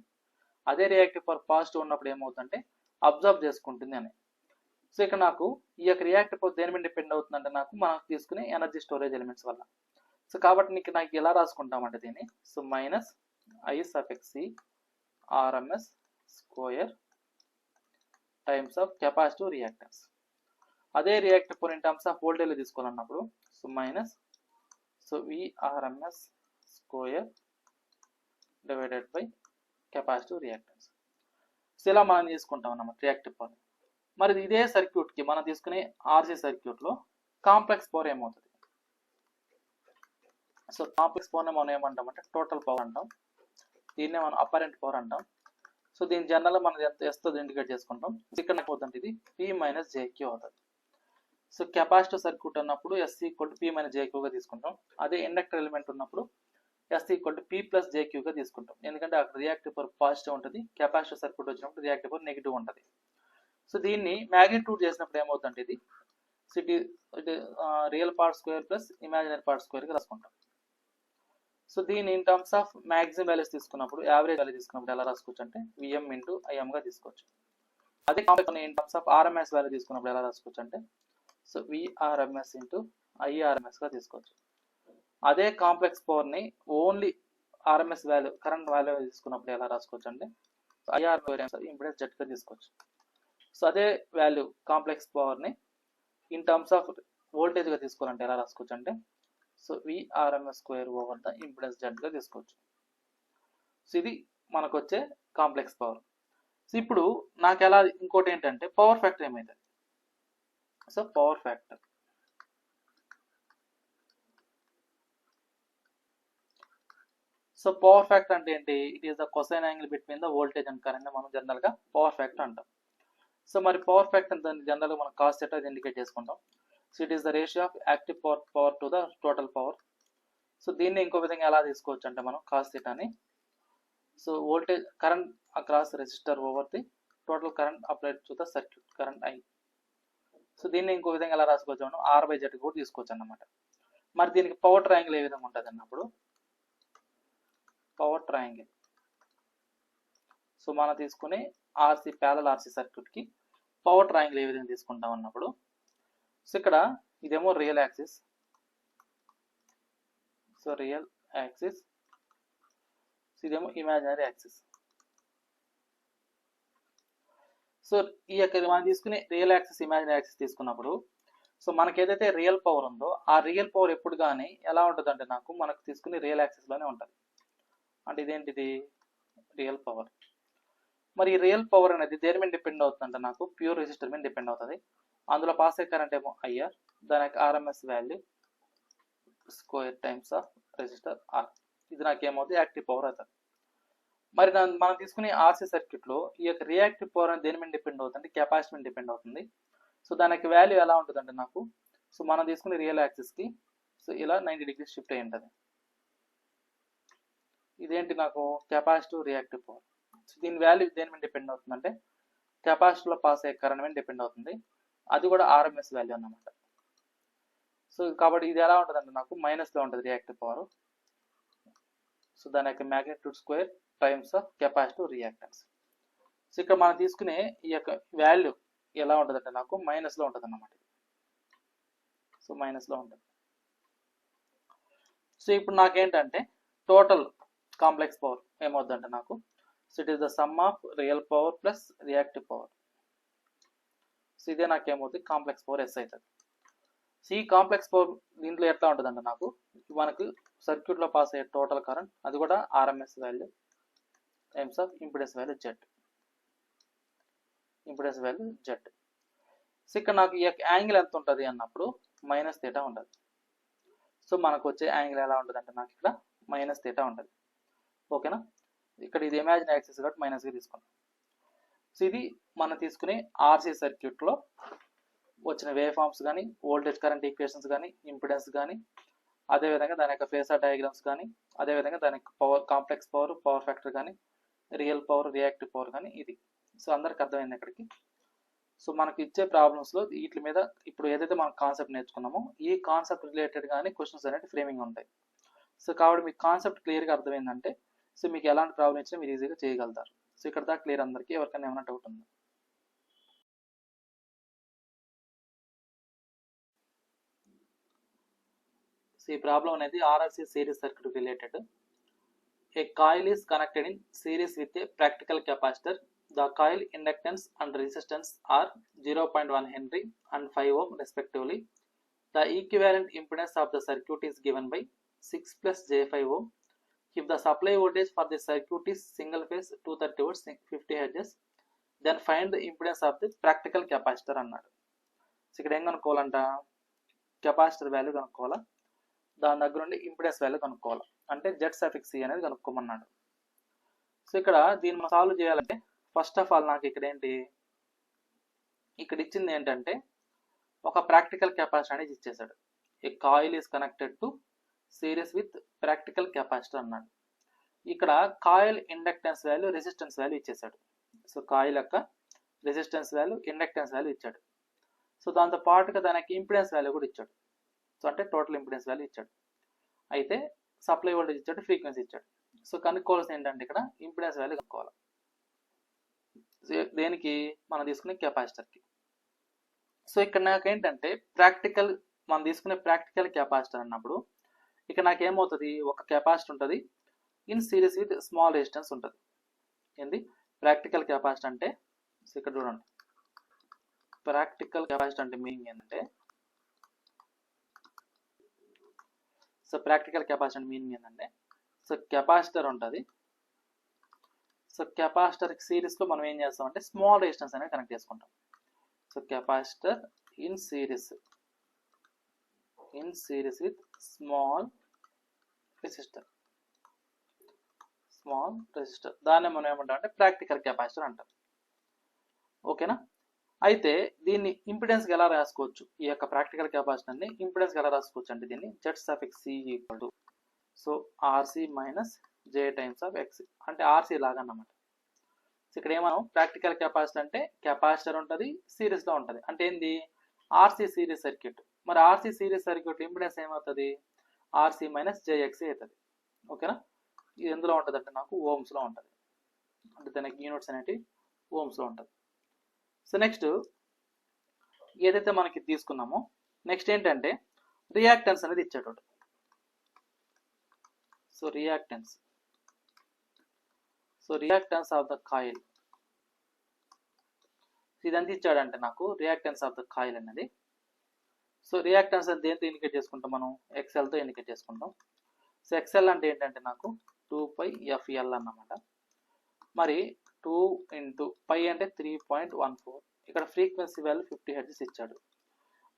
B: అదే రియాక్టివ్ పవర్ పాజిటివ్ ఉన్నప్పుడు ఏమవుతుందంటే అబ్జర్వ్ చేసుకుంటుంది అని. సో ఇక్కడ నాకు ఈ యొక్క రియాక్టివ్ పవర్ దేని మీద డిపెండ్ అవుతుందంటే మనం తీసుకునే ఎనర్జీ స్టోరేజ్ ఎలిమెంట్స్ వల్ల. సో కాబట్టి నాకు ఎలా రాసుకుంటామంటే దీన్ని so minus I suffix C RMS square times of capacitive reactance. అదే reactive power in terms of voltage తీసుకోవాలన్నప్పుడు so minus so V RMS square divided by capacitive reactance. So ఇలా మనం తీసుకుంటాం అన్నమాట రియాక్టివ్ పవర్. మరి ఇదే సర్క్యూట్కి మనం తీసుకునే ఆర్సీ సర్క్యూట్లో కాంప్లెక్స్ పవర్ ఏమవుతుంది? సో కాంప్లెక్స్ పవర్ని మనం ఏమంటామంటే టోటల్ పవర్ అంటాం, దీన్నే మనం అపరెంట్ పవర్ అంటాం. సో దీని జనరల్గా మనం ఎంత ఎస్తో ఇండికేట్ చేసుకుంటాం. ఇక్కడ నాకు అవుతుంది ఇది పి మైనస్ జేక్యూ అవుతుంది. సో కెపాసిటివ్ సర్క్యూట్ అన్నప్పుడు S equal to P minus జేక్యూగా తీసుకుంటాం. అదే ఇండక్టర్ ఎలిమెంట్ ఉన్నప్పుడు S equal to P plus జేక్యూగా తీసుకుంటాం. ఎందుకంటే అక్కడ రియాక్టివ్ పవర్ పాజిటివ్ ఉంటుంది, కెపాసిటివ్ సర్క్యూట్ వచ్చినప్పుడు రియాక్టివ్ పవర్ నెగిటివ్ ఉంటుంది. సో దీన్ని మ్యాగ్నిట్యూడ్ చేసినప్పుడు ఏమవుతుందంటే ఇది real part square plus imaginary part స్క్వేర్గా రాసుకుంటాం. సో దీన్ని in terms of maximum values తీసుకున్నప్పుడు యావరేజ్ వాల్యూ తీసుకున్నప్పుడు ఎలా రాసుకోవచ్చు అంటే విఎం ఇంటూ ఐఎంగా తీసుకోవచ్చు. అదే complex in terms of RMS value తీసుకున్నప్పుడు ఎలా రాసుకోవచ్చు అంటే సో విఆర్ఎంఎస్ ఇంటూ ఐఆర్ఎంఎస్గా తీసుకోవచ్చు. అదే కాంప్లెక్స్ పవర్ని only RMS value current value తీసుకున్నప్పుడు ఎలా రాసుకోవచ్చు అంటే ఐఆర్ఎంఎస్ ఇంపిడెన్స్ జెడ్గా తీసుకోవచ్చు. సో అదే వాల్యూ కాంప్లెక్స్ పవర్ని ఇన్ టర్మ్స్ ఆఫ్ వోల్టేజ్గా తీసుకోవాలంటే ఎలా రాసుకోవచ్చు అంటే so V RMS square over the impedance జెడ్గా తీసుకోవచ్చు. సో ఇది మనకు వచ్చే కాంప్లెక్స్ పవర్. సో ఇప్పుడు నాకు ఎలా ఇంకోటి ఏంటంటే పవర్ ఫ్యాక్టర్ ఏమైతుంది? So power factor power factor అంటే ఏంటి? It is the cosine angle between the voltage and current మనం జనరల్గా పవర్ ఫ్యాక్టర్ అంటాం. సో మరి పవర్ ఫ్యాక్టర్ దాన్ని జనరల్గా మనం కాస్ థీటా ఇండికేట్ చేసుకుంటాం. So it is the ratio of active power to the total power. So దీన్ని ఇంకో విధంగా ఎలా తీసుకోవచ్చు అంటే మనం కాస్ థీటాని so voltage current across resistor over the total current applied to the circuit current I. So దీన్ని ఇంకో విధంగా ఎలా రాసుకోవచ్చు మనం R/Z కూడా తీసుకోవచ్చు అన్నమాట. మరి దీనికి పవర్ ట్రయాంగిల్ ఏ విధంగా ఉంటుంది అన్నప్పుడు పవర్ ట్రయాంగిల్, సో మనం తీసుకునే ప్యారలల్ RC సర్క్యూట్కి పవర్ ట్రయాంగిల్ ఏ విధంగా తీసుకుంటాం అన్నప్పుడు, సో ఇక్కడ ఇదేమో real axis, so real axis, ఇదేమో ఇమాజినరీ యాక్సిస్. సో ఈ యొక్క మనం తీసుకునే రియల్ యాక్సిస్ ఇమాజినరీ యాక్సిస్ తీసుకున్నప్పుడు, సో మనకి ఏదైతే రియల్ పవర్ ఉందో ఆ రియల్ పవర్ ఎప్పుడు కానీ ఎలా ఉంటుంది అంటే మనకు తీసుకునే రియల్ యాక్సిస్లోనే ఉంటుంది. అంటే ఇదేంటిది రియల్ పవర్. మరి ఈ రియల్ పవర్ అనేది దేని మీద డిపెండ్ అవుతుందంటే ప్యూర్ రెసిస్టర్ మీద డిపెండ్ అవుతుంది. అందులో పాస్ అయ్యే కరెంట్ ఏమో IR, దాని యొక్క RMS value square times of resistor R. ఇది నాకేమవుతుంది యాక్టివ్ పవర్ అవుతుంది. మరి మనం తీసుకునే RC సర్క్యూట్లో ఈ యొక్క రియాక్టివ్ పవర్ అనేది దేని మీద డిపెండ్ అవుతుంది, కెపాసిటీ మీద డిపెండ్ అవుతుంది. సో దానికి వాల్యూ ఎలా ఉంటుందంటే సో మనం తీసుకునే రియల్ యాక్సిస్కి సో ఇలా 90 degrees షిఫ్ట్ అయి ఉంటుంది. ఇదేంటి కెపాసిటివ్ రియాక్టివ్ పవర్. సో దీని వాల్యూ దేని మీద డిపెండ్ అవుతుందంటే కెపాసిటీలో పాస్ అయ్యే కరెంట్ మీద డిపెండ్ అవుతుంది. అది కూడా RMS వాల్యూ అన్నమాట. సో కాబట్టి ఇది ఎలా ఉంటుందంటే మైనస్లో ఉంటుంది రియాక్టివ్ పవర్. సో దాని యొక్క magnitude square times of capacitive reactance. So ఇక్కడ మనం తీసుకునే ఈ యొక్క వాల్యూ ఎలా ఉంటుందంటే మైనస్లో ఉంటుంది అన్నమాట. సో మైనస్లో ఉంటుంది. సో ఇప్పుడు నాకేంటంటే టోటల్ కాంప్లెక్స్ పవర్ ఏమవుతుందంటే so it is the sum of real power plus reactive power. So ఇదే నాకేమవుతుంది కాంప్లెక్స్ పవర్ S అవుతుంది. సో ఈ కాంప్లెక్స్ పవర్ దీంట్లో ఎట్లా ఉంటుందంటే మనకు సర్క్యూట్లో పాస్ అయ్యే టోటల్ కరెంట్, అది కూడా RMS value times of impedance value Z. Impedance value Z. So ఇక్కడ ఈ యొక్క యాంగిల్ ఎంత ఉంటుంది అన్నప్పుడు -θ ఉంటుంది. సో మనకు వచ్చే యాంగిల్ ఎలా ఉంటుంది అంటే ఇక్కడ -θ ఉంటుంది. ఓకేనా. ఇక్కడ ఇది ఇమాజినరీ యాక్సిస్ కాబట్టి మైనస్గా తీసుకున్నాం. సో ఇది మనం తీసుకునే RC సర్క్యూట్లో వచ్చిన వేవ్ ఫార్మ్స్ కానీ, వోల్టేజ్ కరెంట్ ఈక్వేషన్స్ కానీ, ఇంపిడెన్స్ కానీ, అదేవిధంగా దాని యొక్క ఫేజర్ డయాగ్రామ్స్ కానీ, అదేవిధంగా దాని యొక్క power complex power, power factor కానీ, రియల్ పవర్, రియాక్టివ్ పవర్ కానీ ఇది. సో అందరికి అర్థమైంది ఇక్కడికి. సో మనకి ఇచ్చే ప్రాబ్లమ్స్లో వీటి మీద ఇప్పుడు ఏదైతే మనం కాన్సెప్ట్ నేర్చుకున్నామో ఈ కాన్సెప్ట్ రిలేటెడ్ కానీ క్వశ్చన్స్ అనేవి ఫ్రేమింగ్ ఉంటాయి. సో కాబట్టి మీకు కాన్సెప్ట్ క్లియర్గా అర్థమైందంటే సో మీకు ఎలాంటి ప్రాబ్లం ఇచ్చినా మీరు ఈజీగా చేయగలుగుతారు. సో ఇక్కడ దాకా క్లియర్ అందరికీ. ఎవరికైనా ఏమైనా డౌట్ ఉందా? సో ఈ ప్రాబ్లం అనేది RLC series circuit related. A coil is connected in series with a practical capacitor. The coil inductance and resistance are 0.1 Henry and 5 ohm respectively. The equivalent impedance of the circuit is given by 6 plus j5 ohm. If the supply voltage for the circuit is single phase 230 volts 50 Hz, then find the impedance of the practical capacitor అన్నాడు. సో ఇక్కడ ఏం కనుక్కోవాలంట, కెపాసిటర్ వాల్యూ కనుక్కోవాలా, దాని దగ్గర నుండి ఇంపిడెన్స్ వాల్యూ కనుక్కోవాలి. అంటే Z(C) అనేది కనుక్కోమన్నాడు. సో ఇక్కడ దీన్ని మనం సాల్వ్ చేయాలంటే ఫస్ట్ ఆఫ్ ఆల్ నాకు ఇక్కడ ఏంటి, ఇక్కడ ఇచ్చింది ఏంటంటే ఒక ప్రాక్టికల్ కెపాసిటర్ అనేది ఇచ్చేసాడు. ఏ coil is connected to series with practical capacitor అన్నాడు. ఇక్కడ coil inductance value, resistance value ఇచ్చేసాడు. సో కాయిల్ యొక్క రెసిస్టెన్స్ వాల్యూ, ఇండక్టెన్స్ వాల్యూ ఇచ్చాడు. సో దాంతో పాటుగా దానికి ఇంపిడెన్స్ వాల్యూ కూడా ఇచ్చాడు. సో అంటే టోటల్ ఇంపిడెన్స్ వాల్యూ ఇచ్చాడు. అయితే సప్లై వోల్టేజ్ ఇచ్చాడు, ఫ్రీక్వెన్సీ ఇచ్చాడు. సో కనుక్కోవాల్సింది ఏంటంటే ఇక్కడ ఇంపిడెన్స్ వాల్యూ కనుక్కోవాలి. దేనికి, మనం తీసుకునే కెపాసిటర్కి. సో ఇక్కడ నాకేంటంటే మనం తీసుకునే ప్రాక్టికల్ కెపాసిటర్ అన్నప్పుడు ఇక్కడ నాకేమవుతుంది, ఒక కెపాసిటర్ ఉంటుంది in series with small resistance ఉంటుంది. ఏంది ప్రాక్టికల్ కెపాసిటర్ అంటే, సో ఇక్కడ చూడండి, ప్రాక్టికల్ కెపాసిటర్ అంటే మీనింగ్ ఏంటంటే, సో ప్రాక్టికల్ కెపాసిటర్ మీనింగ్ ఏంటంటే, సో కెపాసిటర్ ఉంటుంది. సో కెపాసిటర్ సిరీస్లో మనం ఏం చేస్తామంటే స్మాల్ రెసిస్టెన్స్ అనేది కనెక్ట్ చేసుకుంటాం. So capacitor in series with small resistor, దాన్ని మనం ఏమంటాం అంటే ప్రాక్టికల్ కెపాసిటర్ అంటాం. ఓకేనా. అయితే దీన్ని ఇంపిడెన్స్కి ఎలా రాసుకోవచ్చు, ఈ యొక్క ప్రాక్టికల్ కెపాసిటర్ని ఇంపిడెన్స్కి ఎలా రాసుకోవచ్చు అంటే దీన్ని Z(C) so RC minus J times of X అంటే ఆర్సీ లాగా అన్నమాట. ఇక్కడ ఏమనం ప్రాక్టికల్ కెపాసిటర్ అంటే కెపాసిటర్ ఉంటుంది, సిరీస్లో ఉంటుంది. అంటే ఏంది ఆర్సీ సిరీస్ సర్క్యూట్. మరి ఆర్సీ సిరీస్ సర్క్యూట్ ఇంపిడెన్స్ ఏమవుతుంది, ఆర్సీ మైనస్ జేఎక్సీ అవుతుంది. ఓకేనా, ఇది ఎందులో ఉంటుంది అంటే నాకు ఓమ్స్లో ఉంటుంది. అంటే దానికి యూనిట్స్ అనేవి ఓమ్స్లో ఉంటుంది. సో నెక్స్ట్ ఏదైతే మనకి తీసుకున్నామో నెక్స్ట్ ఏంటంటే రియాక్టెన్స్ అనేది ఇచ్చేటోడు. So reactance of the coil ఇదంతా ఇచ్చాడంటే నాకు రియాక్టెన్స్ ఆఫ్ ద కాయిల్ అనేది. సో రియాక్టెన్స్ అని దేంతో ఇండికేట్ చేసుకుంటాం మనం, ఎక్స్ఎల్తో ఇండికేట్ చేసుకుంటాం. సో ఎక్స్ఎల్ అంటే ఏంటంటే నాకు 2πfl అన్నమాట. మరి 2 × π అంటే 3.14. ఇక్కడ ఫ్రీక్వెన్సీ వాల్యూ 50 హెర్ట్జ్ ఇచ్చాడు.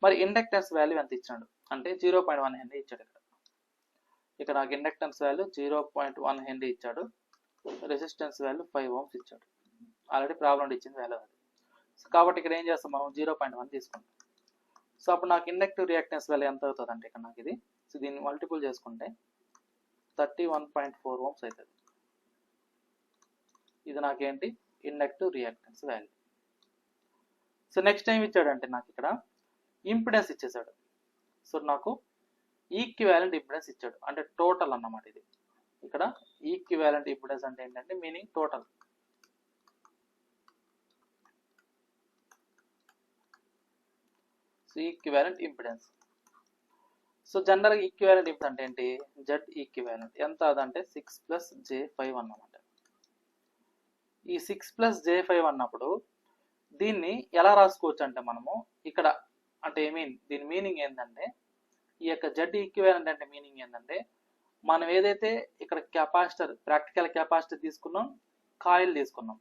B: మరి ఇండక్టెన్స్ వాల్యూ ఎంత ఇచ్చాడు అంటే 0.1 హెన్రీ ఇచ్చాడు. ఇక్కడ నాకు ఇండక్టెన్స్ వాల్యూ 0.1 హెన్రీ ఇచ్చాడు. రెసిస్టెన్స్ వాల్యూ 5 ohms ఇచ్చాడు. ఆల్రెడీ ప్రాబ్లం ఇచ్చింది వాల్యూ అది. సో కాబట్టి ఇక్కడ ఏం చేస్తాం మనం 0.1 తీసుకుంటాం. సో అప్పుడు నాకు ఇండక్టివ్ రియాక్టెన్స్ వాల్యూ ఎంత అవుతుంది అంటే ఇక్కడ నాకు ఇది, సో దీన్ని మల్టిపుల్ చేసుకుంటే 31.4 ohms అవుతుంది. ఇది నాకేంటి inductive reactance value. So next time ఇచ్చాడంటే నాకు ఇక్కడ ఇంపిడెన్స్ ఇచ్చేసాడు. సో నాకు ఈక్వివాలెంట్ ఇంపిడెన్స్ ఇచ్చాడు అంటే టోటల్ అన్నమాట. ఇది ఇక్కడ ఈక్వివాలెంట్ ఇంపిడెన్స్ అంటే ఏంటంటే meaning total. So equivalent impedance. So జనరల్గా ఈక్వివాలెంట్ ఇంపిడెన్స్ అంటే ఏంటి, జెడ్ ఈక్వివాలెంట్ ఎంత అదంటే 6 + j5 అన్నమాట. ఈ 6 + j5 అన్నప్పుడు దీన్ని ఎలా రాసుకోవచ్చు అంటే మనము ఇక్కడ అంటే దీని మీనింగ్ ఏంటంటే ఈ యొక్క జెడ్ ఈక్వివాలెంట్ అంటే మీనింగ్ ఏంటంటే మనం ఏదైతే ఇక్కడ కెపాసిటర్ ప్రాక్టికల్ కెపాసిటర్ తీసుకున్నాం, కాయిల్ తీసుకున్నాం.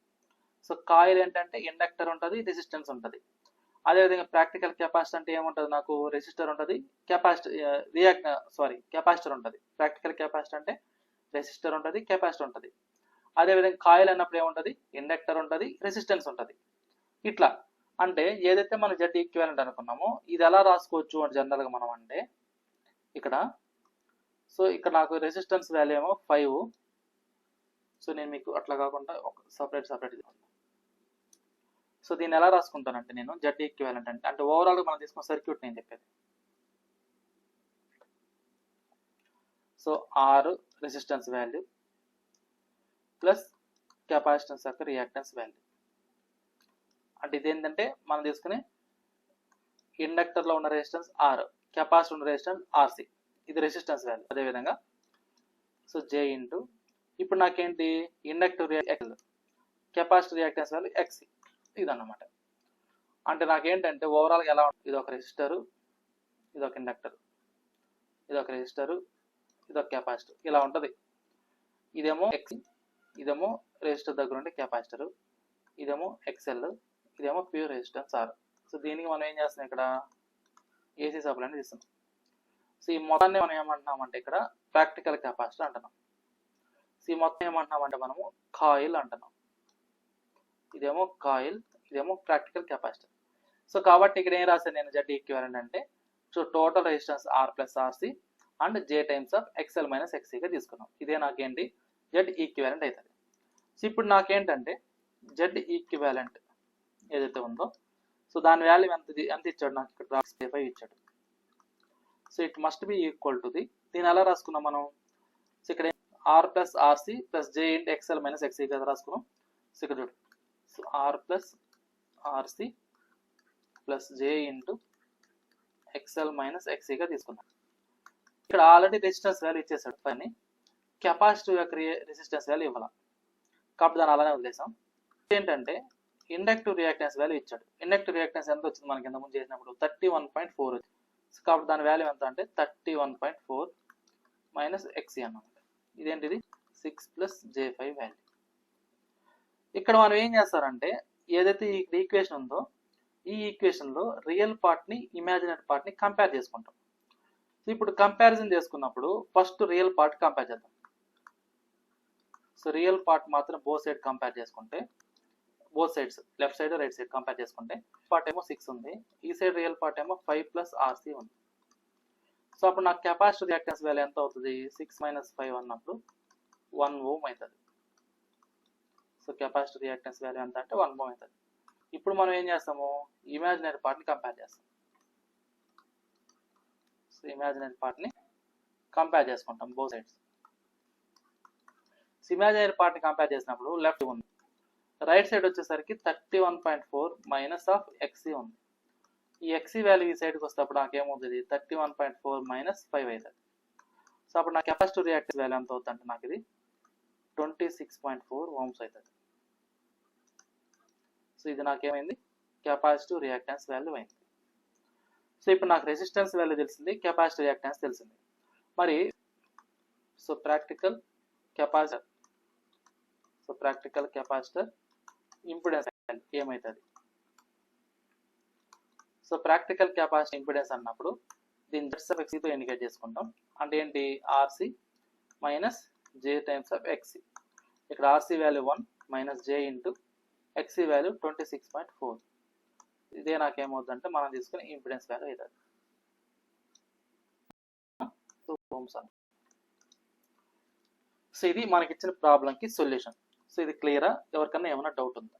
B: సో కాయిల్ ఏంటంటే ఇండక్టర్ ఉంటుంది, రెసిస్టెన్స్ ఉంటుంది. అదేవిధంగా ప్రాక్టికల్ కెపాసిటర్ అంటే ఏముంటుంది, నాకు రెసిస్టర్ ఉంటుంది, కెపాసిటర్ ఉంటుంది. ప్రాక్టికల్ కెపాసిటర్ అంటే రెసిస్టర్ ఉంటుంది, కెపాసిటర్ ఉంటుంది. అదేవిధంగా కాయిల్ అన్నప్పుడు ఏముంటుంది, ఇండక్టర్ ఉంటుంది, రెసిస్టెన్స్ ఉంటుంది. ఇట్లా అంటే ఏదైతే మనం జెడ్ ఈక్వివాలెంట్ అనుకున్నామో ఇది ఎలా రాసుకోవచ్చు అంటే జనరల్గా మనం అంటే ఇక్కడ సో ఇక్కడ నాకు రెసిస్టెన్స్ వాల్యూ ఏమో 5. సో నేను మీకు అట్లా కాకుండా ఒక సపరేట్ సో దీన్ని ఎలా రాసుకుంటానంటే నేను జెడ్ ఈక్వివాలెంట్ అంటే ఓవరాల్గా మనం తీసుకున్న సర్క్యూట్ నేను చెప్పేది. So R resistance value plus capacitance యొక్క రియాక్టెన్స్ వాల్యూ. అంటే ఇదేంటంటే మనం తీసుకునే ఇండక్టర్లో ఉన్న రెసిస్టెన్స్ ఆర్, కెపాసిటర్ ఉన్న రెసిస్టెన్స్ ఆర్సి, ఇది రెసిస్టెన్స్ వాల్యూ. అదేవిధంగా సో జే ఇంటూ ఇప్పుడు నాకేంటి inductive reactance, capacitor reactance value X C, ఇదన్నమాట. అంటే నాకేంటంటే ఓవరాల్గా ఎలా ఉంటుంది, ఇది ఒక రెసిస్టరు, ఇది ఒక ఇండక్టర్, ఇది ఒక రెసిస్టరు, ఇది ఒక కెపాసిటర్, ఇలా ఉంటుంది. ఇదేమో ఎక్సి, ఇదేమో రెసిస్టర్ దగ్గర ఉండే కెపాసిటరు, ఇదేమో ఎక్స్ఎల్, ఇదేమో ప్యూర్ రెసిస్టెన్స్ ఆర్. సో దీనికి మనం ఏం చేస్తున్నాం ఇక్కడ ఏసీ సప్లై అనేది ఇస్తున్నాం. సో ఈ మొత్తాన్ని మనం ఏమంటున్నామంటే ఇక్కడ ప్రాక్టికల్ కెపాసిటర్ అంటున్నాం. సో ఈ మొత్తం ఏమంటున్నామంటే మనము కాయిల్ అంటున్నాం. ఇదేమో కాయిల్, ఇదేమో ప్రాక్టికల్ కెపాసిటర్. సో కాబట్టి ఇక్కడ ఏం రాశాను నేను జెడ్ ఈక్వివాలెంట్ అంటే so total resistance R plus R C and J times of X L minus ఎక్సీగా తీసుకున్నాం. ఇదే నాకేంటి జెడ్ ఈక్వివాలెంట్ అవుతుంది. సో ఇప్పుడు నాకేంటంటే జెడ్ ఈక్వివాలెంట్ ఏదైతే ఉందో సో దాని వాల్యూ ఎంత ఇచ్చాడు నాకు ఇక్కడ 5 ఇచ్చాడు. So it must be equal to దీన్ని ఎలా రాసుకున్నాం మనం, సో ఇక్కడ R plus R C plus J into X L minus X C కదా రాసుకున్నాం. సో ఇక్కడ చూడు, so R plus R C plus J into X L minus ఎక్సీగా తీసుకున్నాం. ఇక్కడ ఆల్రెడీ రెసిస్టెన్స్ వాల్యూ ఇచ్చేసాడు, పని కెపాసిటివ్ యొక్క రెసిస్టెన్స్ వాల్యూ ఇవ్వాలి కాబట్టి దాన్ని అలానే వదిలేసాం. ఏంటంటే ఇండక్టివ్ రియాక్టెన్స్ వాల్యూ ఇచ్చాడు. ఇండక్టివ్ రియాక్టెన్స్ ఎంత వచ్చింది మనకి ఇంత ముందు చేసినప్పుడు 31.4 వచ్చింది. కాబట్టి దాని వాల్యూ ఎంత అంటే 31.4 మైనస్ ఎక్సీ అన్నమాట. ఇదేంటిది 6 + j5 వాల్యూ. ఇక్కడ మనం ఏం చేస్తారంటే ఏదైతే ఈ ఈక్వేషన్ ఉందో ఈ ఈక్వేషన్లో రియల్ పార్ట్ని ఇమాజినరీ పార్ట్ని కంపేర్ చేసుకుంటాం. సో ఇప్పుడు కంపారిజన్ చేసుకున్నప్పుడు ఫస్ట్ రియల్ పార్ట్ కంపేర్ చేద్దాం. సో రియల్ పార్ట్ మాత్రం బోత్ సైడ్ కంపేర్ చేసుకుంటే both sides left side right side compare చేసుకుంటే పార్ట్ ఏమో 6 ఉంది, ఈ సైడ్ రియల్ పార్ట్ ఏమో 5 + ఆర్సీ ఉంది. సో అప్పుడు నాకు కెపాసిటర్ రియాక్టెన్స్ వాల్యూ ఎంత అవుతుంది 6 - 5 అన్నప్పుడు 1 ఓమ్ అవుతుంది. సో కెపాసిటర్ రియాక్టెన్స్ వాల్యూ ఎంత అంటే 1 ఓమ్ అవుతుంది. ఇప్పుడు మనం ఏం చేస్తాము, ఇమాజినరీ పార్ట్ని కంపేర్ చేస్తాం. సో ఇమాజినరీ పార్ట్ని కంపేర్ చేసుకుంటాం బోత్ సైడ్స్. ఇమాజినరీ పార్ట్ని కంపేర్ చేసినప్పుడు లెఫ్ట్ ఉంది, రైట్ సైడ్ వచ్చేసరికి 31.4 మైనస్ ఆఫ్ ఎక్సీ ఉంది. ఈ ఎక్సీ వాల్యూ ఈ సైడ్కి వస్తేప్పుడు నాకు ఏమవుతుంది, 31.4 మైనస్ 5 అవుతుంది. సో అప్పుడు నా కెపాసిటివ్ రియాక్టెన్స్ వాల్యూ ఎంత అవుతుంది అంటే నాకు ఇది 26.4 ఓమ్స్ అవుతుంది. సో ఇది నాకేమైంది, కెపాసిటివ్ రియాక్టెన్స్ వాల్యూ అయింది. సో ఇప్పుడు నాకు రెసిస్టెన్స్ వాల్యూ తెలిసింది, కెపాసిటివ్ రియాక్టెన్స్ తెలిసింది. మరి సో ప్రాక్టికల్ కెపాసిటర్ ఇంపిడెన్స్ ఏమవుతుంది. సో ప్రాక్టికల్ కెపాసిటర్ ఇంపిడెన్స్ అన్నప్పుడు దీన్ని జెడ్స్ ఆఫ్ ఎక్సీతో ఇండికేట్ చేసుకుంటాం. అంటే ఏంటి, R C minus J times of X C. ఇక్కడ R C value 1 minus J into X C value 26.4. ఇదే నాకేమవుతుందంటే మనం తీసుకునే ఇంపిడెన్స్ వాల్యూ అవుతుంది. సో ఇది మనకి ఇచ్చిన ప్రాబ్లంకి సొల్యూషన్. సో ఇది క్లియరా, ఎవరికన్నా ఏమైనా డౌట్ ఉందా?